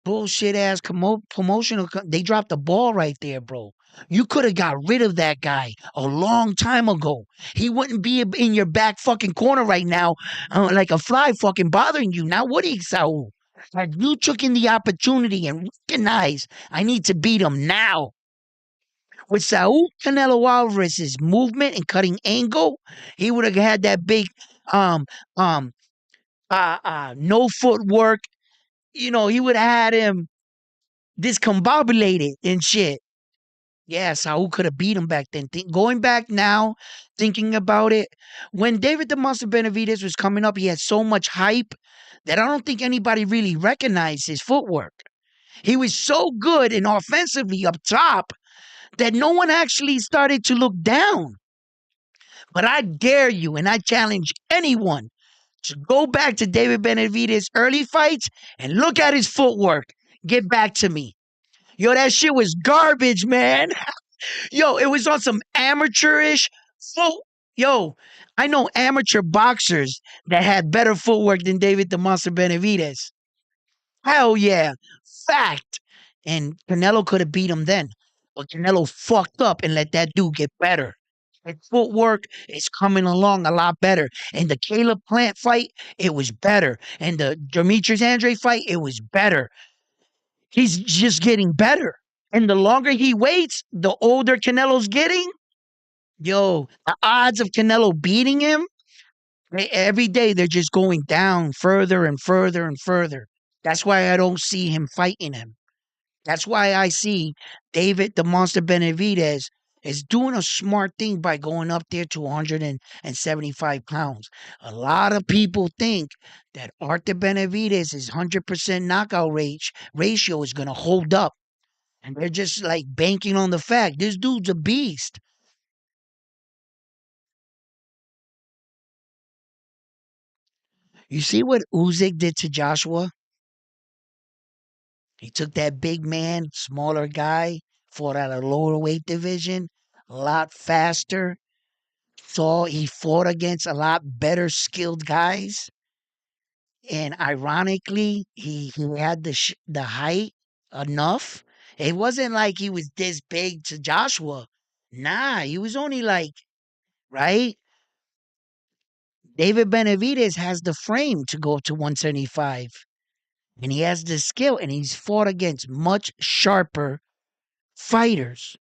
bullshit ass promotional, they dropped the ball right there, bro. You could have got rid of that guy a long time ago. He wouldn't be in your back fucking corner right now, like a fly fucking bothering you. Now, what is Saul? Had you took in the opportunity and recognized I need to beat him now? With Saul Canelo Alvarez's movement and cutting angle, he would have had that big um um no footwork. You know, he would have had him discombobulated and shit. Yeah, Saul could have beat him back then. Going back now, thinking about it, when David the Monster Benavidez was coming up, he had so much hype that I don't think anybody really recognized his footwork. He was so good and offensively up top that no one actually started to look down. But I dare you and I challenge anyone to go back to David Benavidez's early fights and look at his footwork. Get back to me. Yo, that shit was garbage, man. Yo, it was on some amateurish foot. Yo, I know amateur boxers that had better footwork than David the Monster Benavidez. Hell yeah. Fact. And Canelo could have beat him then. But Canelo fucked up and let that dude get better. His footwork is coming along a lot better. And the Caleb Plant fight, it was better. And the Demetrius Andre fight, it was better. He's just getting better. And the longer he waits, the older Canelo's getting. Yo, the odds of Canelo beating him, every day they're just going down further and further and further. That's why I don't see him fighting him. That's why I see David the Monster Benavidez is doing a smart thing by going up there to 175 pounds. A lot of people think that Arthur Benavidez's 100% knockout ratio is going to hold up. And they're just like banking on the fact this dude's a beast. You see what Usyk did to Joshua? He took that big man, smaller guy, fought at a lower weight division, a lot faster. So he fought against a lot better skilled guys. And ironically, he had the height enough. It wasn't like he was this big to Joshua. Nah, he was only like, right? David Benavidez has the frame to go up to 175. And he has the skill, and he's fought against much sharper fighters.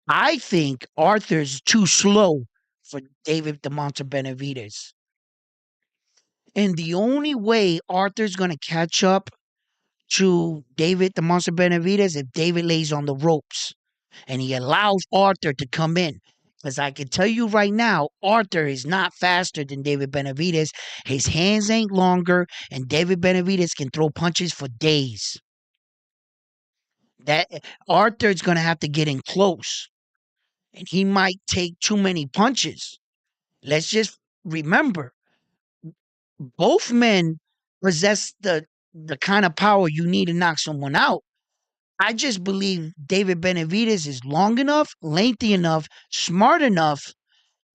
I think Arthur's too slow for David the Monster Benavidez. And the only way Arthur's going to catch up to David the Monster Benavidez if David lays on the ropes and he allows Arthur to come in. Because I can tell you right now, Arthur is not faster than David Benavidez. His hands ain't longer, and David Benavidez can throw punches for days. That Arthur's going to have to get in close, and he might take too many punches. Let's just remember, both men possess the kind of power you need to knock someone out. I just believe David Benavidez is long enough, lengthy enough, smart enough,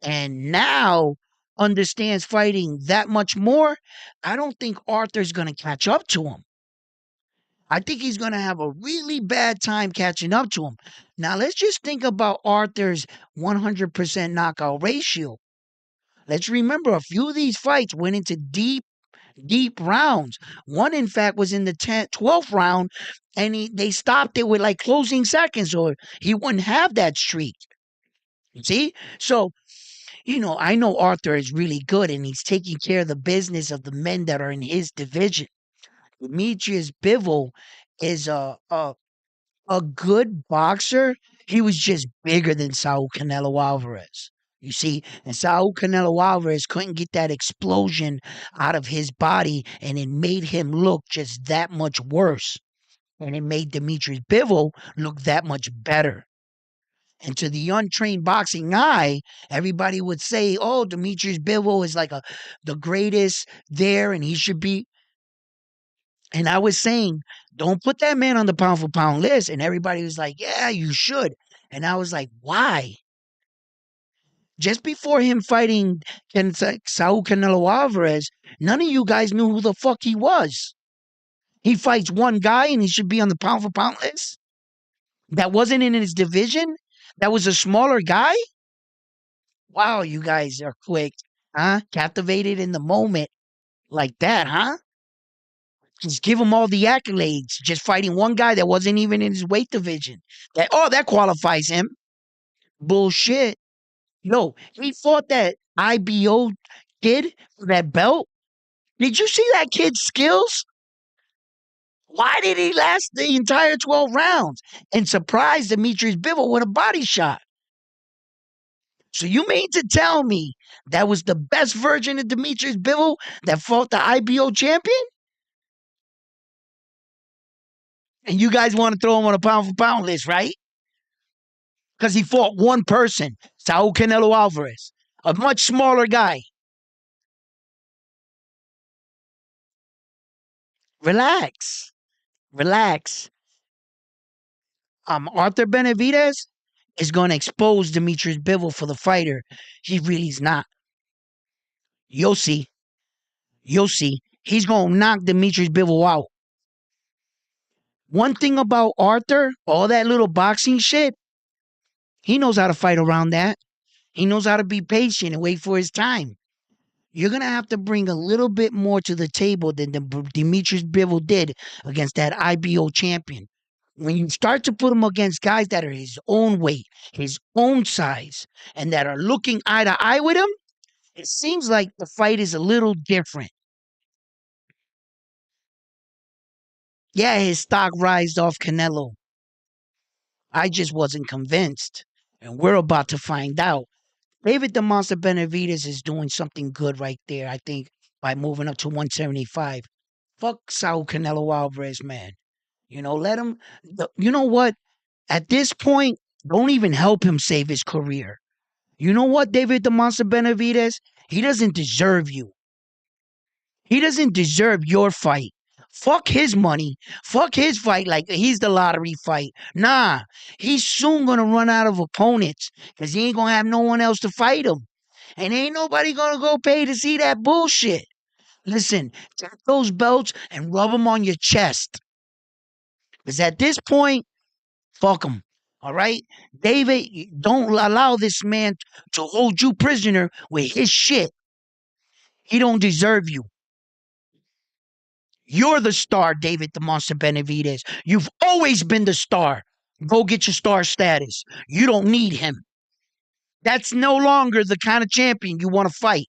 and now understands fighting that much more. I don't think Arthur's going to catch up to him. I think he's going to have a really bad time catching up to him. Now, let's just think about Arthur's 100% knockout ratio. Let's remember a few of these fights went into deep rounds. One, in fact, was in the 12th round, and they stopped it with like closing seconds, or he wouldn't have that streak. See? So, I know Arthur is really good, and he's taking care of the business of the men that are in his division. Demetrius Bivol is a good boxer. He was just bigger than Saul Canelo Alvarez. You see, and Saul Canelo Alvarez couldn't get that explosion out of his body, and it made him look just that much worse. And it made Demetrius Bivol look that much better. And to the untrained boxing eye, everybody would say, "Oh, Demetrius Bivol is like the greatest there, and he should be." And I was saying, don't put that man on the pound for pound list. And everybody was like, yeah, you should. And I was like, why? Just before him fighting Saul Canelo Alvarez, none of you guys knew who the fuck he was. He fights one guy and he should be on the pound for pound list. That wasn't in his division. That was a smaller guy. Wow, you guys are quick, huh? Captivated in the moment like that, huh? Just give him all the accolades. Just fighting one guy that wasn't even in his weight division. That qualifies him. Bullshit. No, he fought that IBO kid for that belt. Did you see that kid's skills? Why did he last the entire 12 rounds and surprise Demetrius Bivol with a body shot? So you mean to tell me that was the best version of Demetrius Bivol that fought the IBO champion? And you guys want to throw him on a pound for pound list, right? Because he fought one person, Saul Canelo Alvarez, a much smaller guy. Relax. Relax. Arthur Benavidez is going to expose Demetrius Bivol for the fighter. He really is not. You'll see. You'll see. He's going to knock Demetrius Bivol out. One thing about Arthur, all that little boxing shit, he knows how to fight around that. He knows how to be patient and wait for his time. You're going to have to bring a little bit more to the table than Demetrius Bivol did against that IBO champion. When you start to put him against guys that are his own weight, his own size, and that are looking eye to eye with him, it seems like the fight is a little different. Yeah, his stock rised off Canelo. I just wasn't convinced. And we're about to find out. David the Monster Benavidez is doing something good right there, I think, by moving up to 175. Fuck Saul Canelo Alvarez, man. Let him. You know what? At this point, don't even help him save his career. You know what, David the Monster Benavidez? He doesn't deserve you. He doesn't deserve your fight. Fuck his money. Fuck his fight like he's the lottery fight. Nah, he's soon going to run out of opponents because he ain't going to have no one else to fight him. And ain't nobody going to go pay to see that bullshit. Listen, take those belts and rub them on your chest. Because at this point, fuck him. All right? David, don't allow this man to hold you prisoner with his shit. He don't deserve you. You're the star, David the Monster Benavidez. You've always been the star. Go get your star status. You don't need him. That's no longer the kind of champion you want to fight.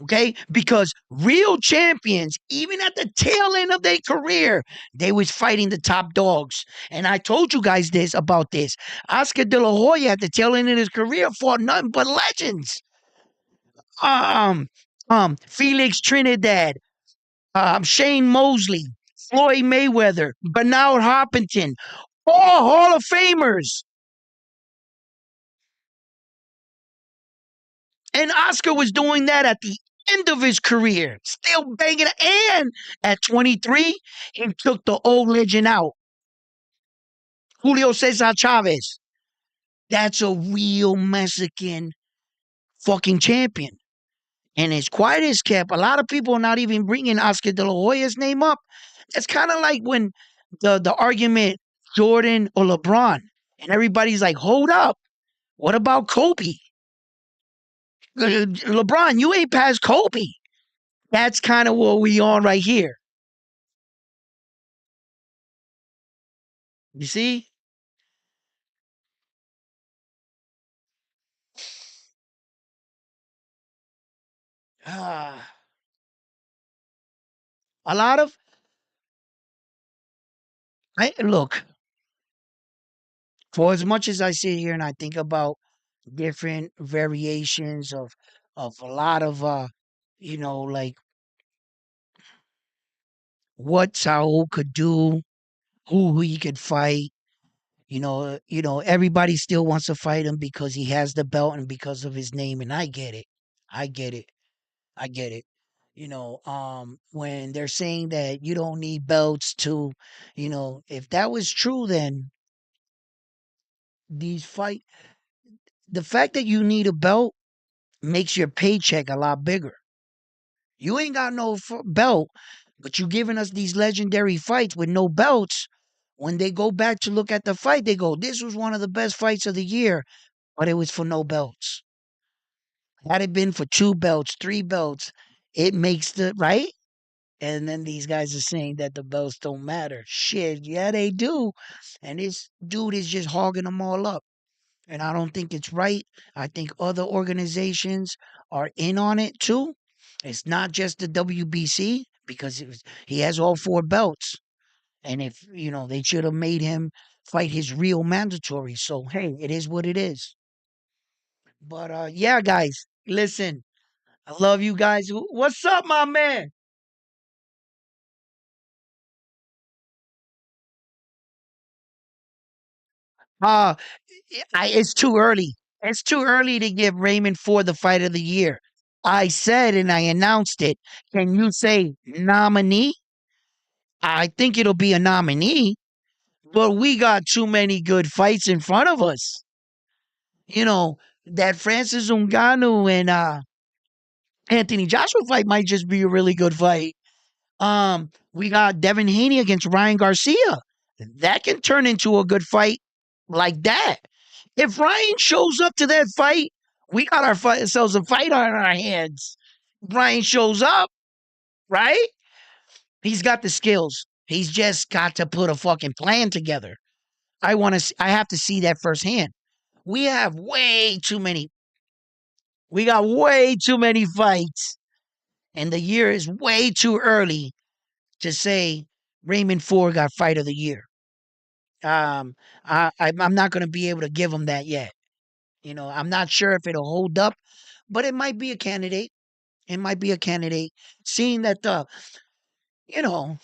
Okay? Because real champions, even at the tail end of their career, they was fighting the top dogs. And I told you guys about this. Oscar De La Hoya at the tail end of his career fought nothing but legends. Felix Trinidad, Shane Mosley, Floyd Mayweather, Bernard Hopkins, all Hall of Famers. And Oscar was doing that at the end of his career, still banging. And at 23, he took the old legend out, Julio Cesar Chavez. That's a real Mexican fucking champion. And as quiet as kept, a lot of people are not even bringing Oscar De La Hoya's name up. It's kind of like when the argument Jordan or LeBron, and everybody's like, hold up, what about Kobe? LeBron, you ain't past Kobe. That's kind of what we on right here. You see? Ah, a lot of look, for as much as I sit here and I think about different variations of a lot of like what Saul could do, who he could fight. Everybody still wants to fight him because he has the belt and because of his name, and I get it. I get it. I get it. When they're saying that you don't need belts to, if that was true, then these fight the fact that you need a belt makes your paycheck a lot bigger. You ain't got no belt, but you giving us these legendary fights with no belts. When they go back to look at the fight, they go, "This was one of the best fights of the year," but it was for no belts. Had it been for two belts, three belts, it makes the right. And then these guys are saying that the belts don't matter. Shit, yeah, they do. And this dude is just hogging them all up. And I don't think it's right. I think other organizations are in on it too. It's not just the WBC because he has all four belts. And if, they should have made him fight his real mandatory. So, hey, it is what it is. But yeah, guys, listen, I love you guys. What's up, my man? Uh, it's too early. It's too early to give Raymond Ford the fight of the year. I said and I announced it. Can you say nominee? I think it'll be a nominee, but we got too many good fights in front of us. You know, that Francis Ngannou and Anthony Joshua fight might just be a really good fight. We got Devin Haney against Ryan Garcia. That can turn into a good fight like that. If Ryan shows up to that fight, we got ourselves a fight on our hands. Ryan shows up, right? He's got the skills. He's just got to put a fucking plan together. I have to see that firsthand. We have way too many. We got way too many fights, and the year is way too early to say Raymond Ford got fight of the year. I'm not going to be able to give him that yet. I'm not sure if it'll hold up, but it might be a candidate. It might be a candidate. Seeing that you know,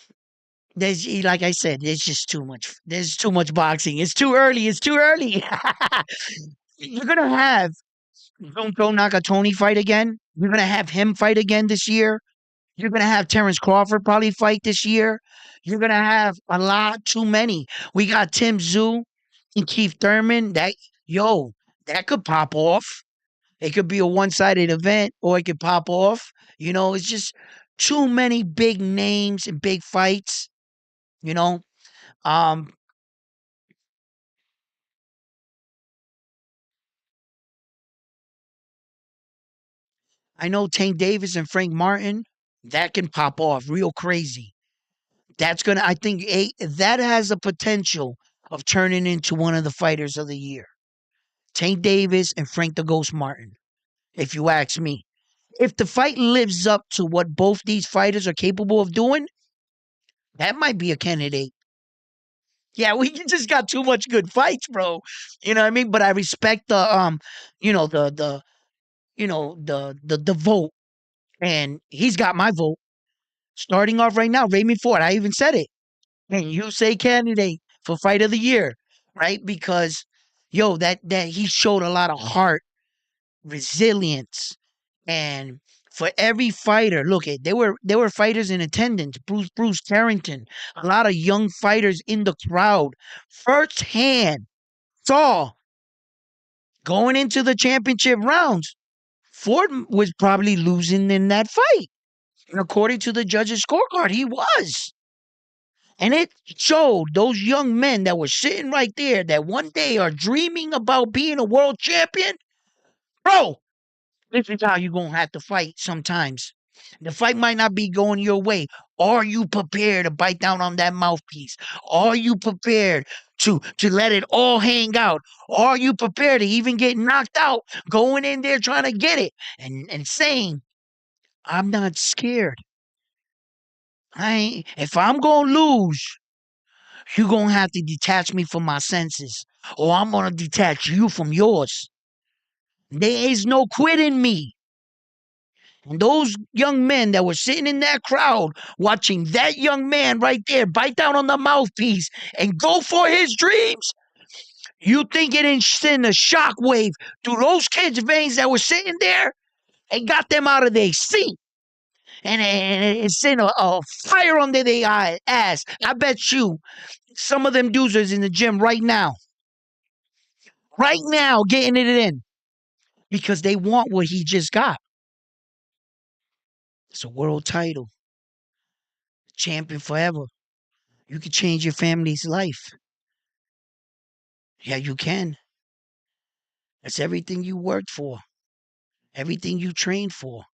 there's like I said, there's just too much. There's too much boxing. It's too early. It's too early. You're gonna have don't Nakatoni fight again. You're gonna have him fight again this year. You're gonna have Terrence Crawford probably fight this year. You're gonna have a lot too many. We got Tim Zoo and Keith Thurman. That could pop off. It could be a one-sided event, or it could pop off. It's just too many big names and big fights. You know, um, I know Tank Davis and Frank Martin. That can pop off real crazy. That's gonna. I think that has the potential of turning into one of the fighters of the year. Tank Davis and Frank the Ghost Martin. If you ask me, if the fight lives up to what both these fighters are capable of doing, that might be a candidate. Yeah, we just got too much good fights, bro. You know what I mean? But I respect the the vote, and he's got my vote. Starting off right now, Raymond Ford. I even said it. And you say candidate for fight of the year, right? Because that he showed a lot of heart, resilience, and for every fighter, look at there were fighters in attendance. Bruce Carrington, a lot of young fighters in the crowd, firsthand saw going into the championship rounds. Ford was probably losing in that fight, and according to the judges' scorecard, he was. And it showed those young men that were sitting right there that one day are dreaming about being a world champion. Bro, This is how you're going to have to fight sometimes. The fight might not be going your way. Are you prepared to bite down on that mouthpiece? Are you prepared to let it all hang out? Are you prepared to even get knocked out going in there trying to get it and saying, I'm not scared. If I'm going to lose, you're going to have to detach me from my senses, or I'm going to detach you from yours. There is no quitting me. And those young men that were sitting in that crowd watching that young man right there bite down on the mouthpiece and go for his dreams, you think it didn't send a shockwave through those kids' veins that were sitting there and got them out of their seat? And it sent a fire under their ass. I bet you some of them dudes is in the gym right now, getting it in because they want what he just got. It's a world title, champion forever. You can change your family's life. Yeah, you can. That's everything you worked for, everything you trained for.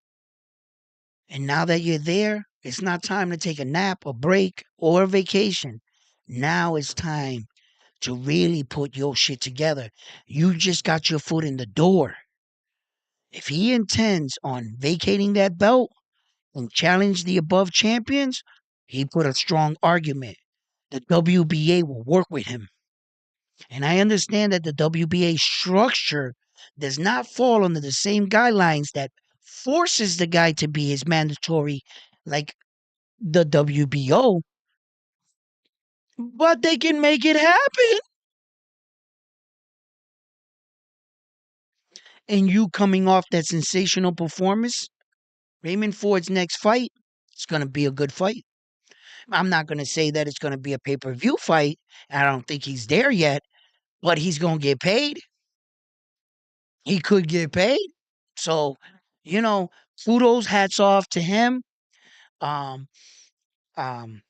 And now that you're there, it's not time to take a nap, a break, or a vacation. Now it's time to really put your shit together. You just got your foot in the door. If he intends on vacating that belt and challenge the above champions, he put a strong argument. The WBA will work with him. And I understand that the WBA structure does not fall under the same guidelines that forces the guy to be his mandatory like the WBO, but they can make it happen. And you coming off that sensational performance, Raymond Ford's next fight, it's going to be a good fight. I'm not going to say that it's going to be a pay-per-view fight. I don't think he's there yet, but he's going to get paid. He could get paid. So, you know, kudos, hats off to him. Um, um,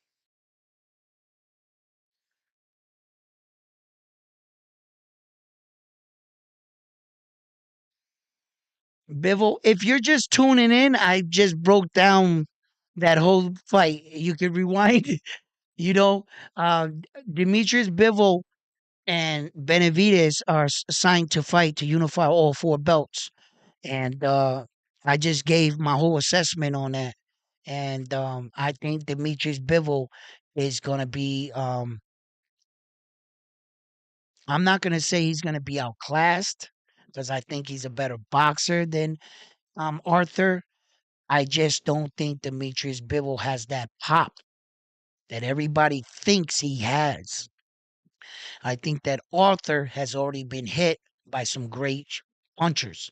Bivol, if you're just tuning in, I just broke down that whole fight. You can rewind. You know, uh, Demetrius Bivol and Benavides are assigned to fight to unify all four belts. And I just gave my whole assessment on that. And I think Demetrius Bivol is going to be, I'm not going to say he's going to be outclassed because I think he's a better boxer than Arthur. I just don't think Demetrius Bivol has that pop that everybody thinks he has. I think that Arthur has already been hit by some great punchers.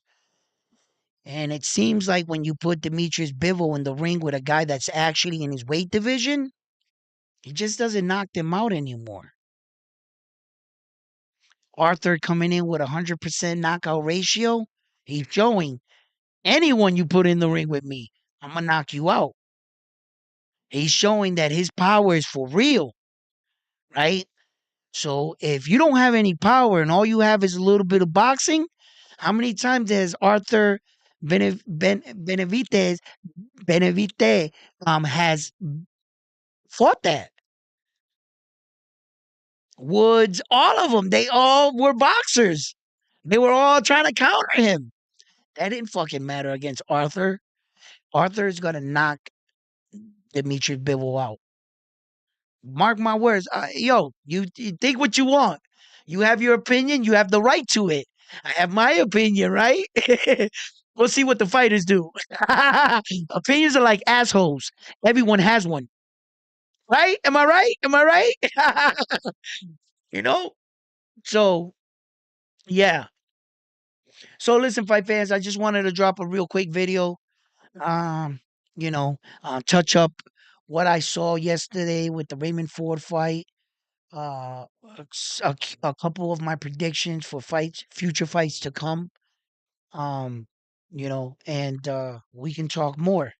And it seems like when you put Demetrius Bivol in the ring with a guy that's actually in his weight division, he just doesn't knock them out anymore. Arthur coming in with a 100% knockout ratio, he's showing anyone you put in the ring with me, I'm going to knock you out. He's showing that his power is for real, right? So if you don't have any power and all you have is a little bit of boxing, how many times has Arthur Benavides Benavite has fought that? Woods, all of them, they all were boxers. They were all trying to counter him. That didn't fucking matter against Arthur. Arthur is gonna knock Demetrius Bivol out. Mark my words. Yo, you think what you want. You have your opinion. You have the right to it. I have my opinion, right? We'll see what the fighters do. Opinions are like assholes. Everyone has one, right? Am I right? Am I right? you know. So yeah. So listen, fight fans. I just wanted to drop a real quick video. Um, touch up what I saw yesterday with the Raymond Ford fight. uh a couple of my predictions for fights, future fights to come. um and we can talk more.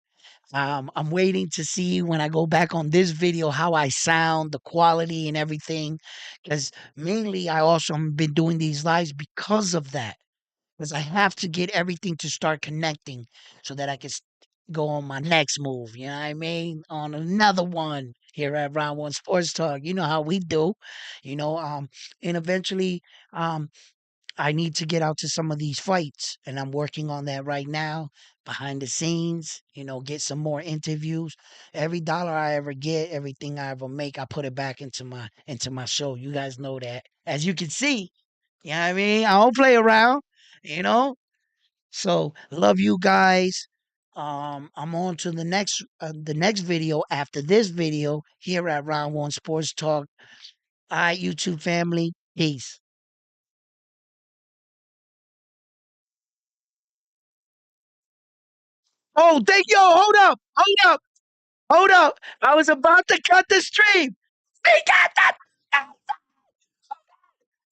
I'm waiting to see when I go back on this video how I sound, the quality and everything, because mainly I also have been doing these lives because of that, because I have to get everything to start connecting so that I can go on my next move. You know what I mean? On another one here at Round One Sports Talk. You know how we do. You know, and eventually, um, I need to get out to some of these fights, and I'm working on that right now behind the scenes. You know, get some more interviews. Every dollar I ever get, everything I ever make, I put it back into my show. You guys know that. As you can see, you know what I mean? I don't play around, you know? So love you guys. I'm on to the next video after this video here at Round One Sports Talk. All right, YouTube family. Peace. Oh, thank you. Hold up. Hold up. Hold up. I was about to cut the stream. We got that.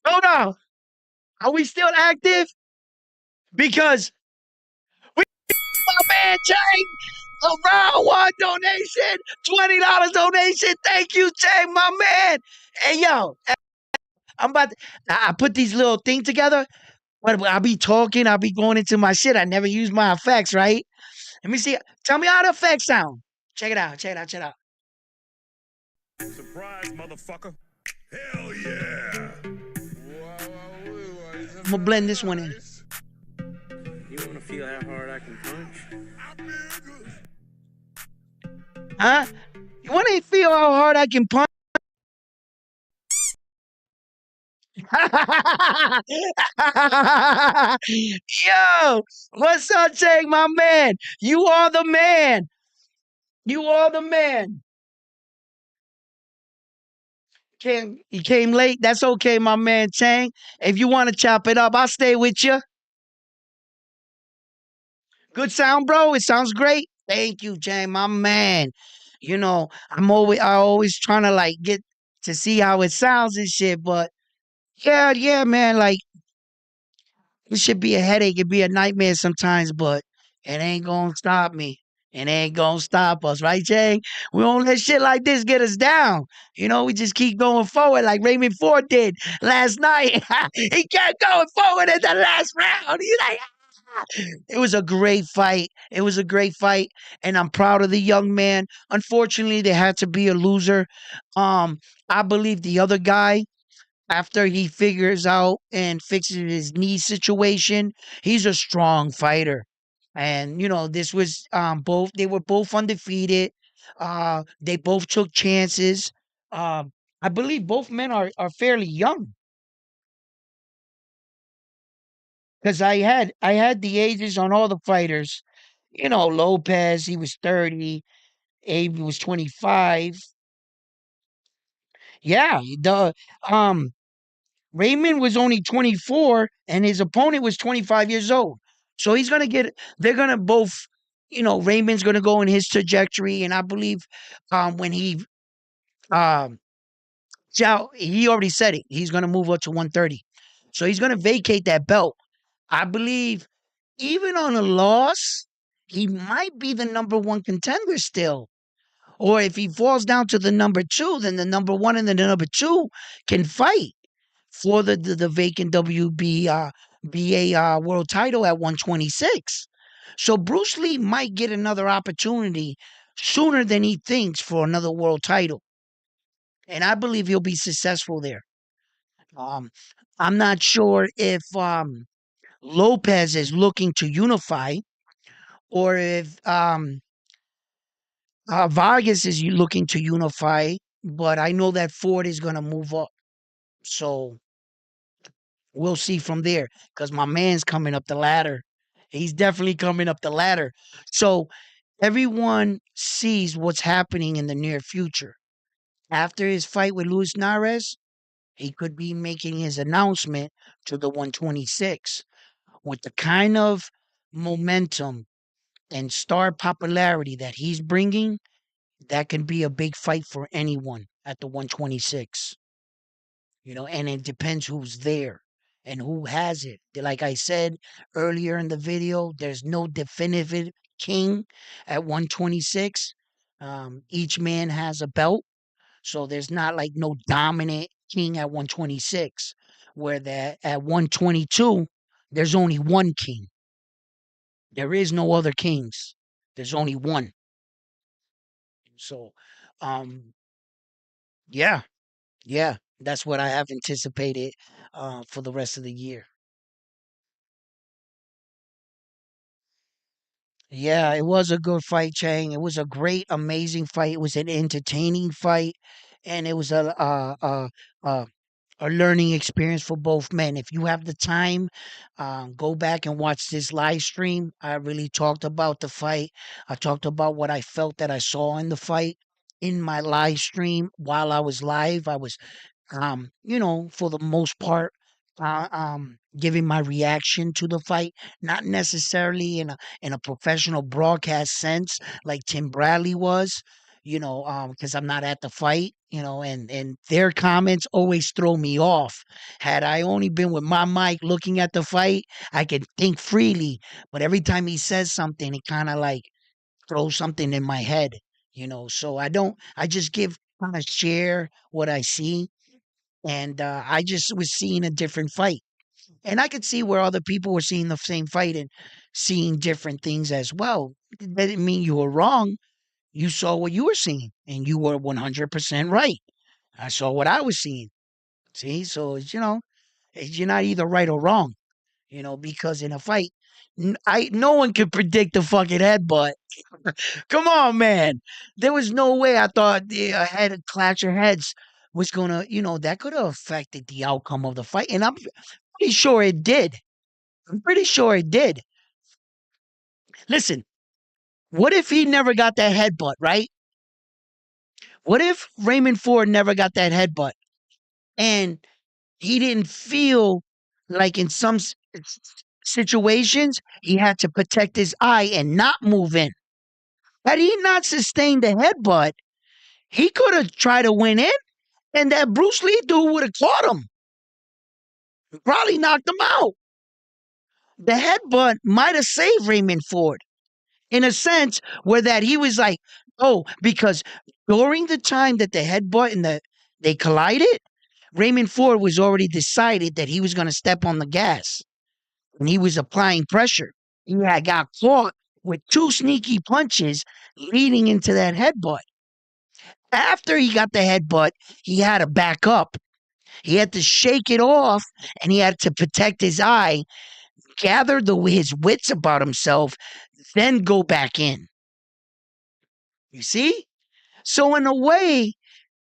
Hold on. Are we still active? Because we my man Jay, a round one donation, $20 donation. Thank you, Jay, my man. Hey yo, I'm about to, I put these little things together, but I'll be talking, I'll be going into my shit. I never use my effects, right? Let me see. Tell me how the effects sound. Check it out, check it out, check it out. Surprise, motherfucker. Hell yeah. I'm gonna blend this one in. You wanna feel how hard I can punch? Huh? You wanna feel how hard I can punch? Yo, what's up, Jake, my man? You are the man. You are the man. You came late. That's okay, my man Chang. If you want to chop it up, I'll stay with you. Good sound, bro. It sounds great. Thank you, Chang, my man. You know, I always trying to like get to see how it sounds and shit, but yeah, man. Like it should be a headache. It'd be a nightmare sometimes, but it ain't gonna stop me. It ain't gonna stop us, right, Jay? We don't let shit like this get us down. You know, we just keep going forward like Raymond Ford did last night. He kept going forward in the last round. He's like, "Ah." It was a great fight. It was a great fight, and I'm proud of the young man. Unfortunately, there had to be a loser. Um, I believe the other guy after he figures out and fixes his knee situation, he's a strong fighter. And you know, this was both they were both undefeated. They both took chances. I believe both men are fairly young because I had the ages on all the fighters. You know, Lopez, he was 30, Abe was 25. Yeah, the Raymond was only 24 and his opponent was 25 years old. So they're going to both, you know, Raymond's going to go in his trajectory. And I believe when um, he already said it, he's going to move up to 130. So he's going to vacate that belt. I believe even on a loss, he might be the number one contender still. Or if he falls down to the number two, then the number one and the number two can fight for the vacant WBA world title at 126. So Bruce Lee might get another opportunity sooner than he thinks for another world title. And I believe he'll be successful there. Um, I'm not sure if Lopez is looking to unify or if Vargas is looking to unify, but I know that Ford is going to move up. So we'll see from there because my man's coming up the ladder. He's definitely coming up the ladder. So everyone sees what's happening in the near future. After his fight with Luis Nares, he could be making his announcement to the 126 with the kind of momentum and star popularity that he's bringing. That can be a big fight for anyone at the 126. You know, and it depends who's there and who has it. Like I said earlier in the video, there's no definitive king at 126. Each man has a belt, so there's not like no dominant king at 126. Where that at 122, There's only one king. There is no other kings. There's only one. So, um, yeah, yeah, that's what I have anticipated for the rest of the year. Yeah, it was a good fight, Chang. It was a great, amazing fight. It was an entertaining fight, and it was a a learning experience for both men. If you have the time, go back and watch this live stream. I really talked about the fight. I talked about what I felt that I saw in the fight in my live stream while I was live. I was for the most part, giving my reaction to the fight, not necessarily in a professional broadcast sense like Tim Bradley was, because I'm not at the fight, and their comments always throw me off. Had I only been with my mic looking at the fight, I could think freely, but every time he says something, it kind of like throws something in my head, so I don't, I just give kind of share what I see, and I just was seeing a different fight, and I could see where other people were seeing the same fight and seeing different things as well. That didn't mean you were wrong. You saw what you were seeing, and you were 100% right. I saw what I was seeing. See, so you're not either right or wrong. Because in a fight, no one could predict the fucking headbutt. Come on, man. There was no way I thought the head clash of heads was gonna, that could have affected the outcome of the fight, and I'm pretty sure it did. I'm pretty sure it did. Listen, what if he never got that headbutt, right? What if Raymond Ford never got that headbutt and he didn't feel like in some situations he had to protect his eye and not move in? Had he not sustained the headbutt, he could have tried to win in, and that Bruce Lee dude would have caught him, probably knocked him out. The headbutt might have saved Raymond Ford in a sense where that he was like, oh, because during the time that the headbutt and they collided, Raymond Ford was already decided that he was going to step on the gas and he was applying pressure. He had got caught with two sneaky punches leading into that headbutt. After he got the headbutt, he had to back up. He had to shake it off and he had to protect his eye, gather his wits about himself, then go back in. You see? So, in a way,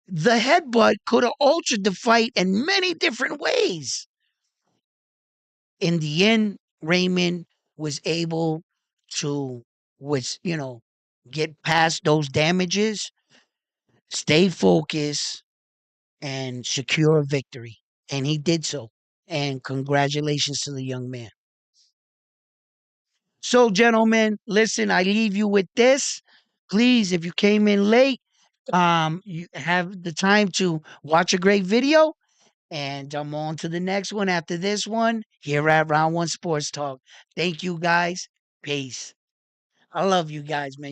the headbutt could have altered the fight in many different ways. In the end, Raymond was able to, get past those damages, stay focused, and secure a victory. And he did so. And congratulations to the young man. So, gentlemen, listen, I leave you with this. Please, if you came in late, you have the time to watch a great video. And I'm on to the next one after this one here at Round One Sports Talk. Thank you guys. Peace. I love you guys, man.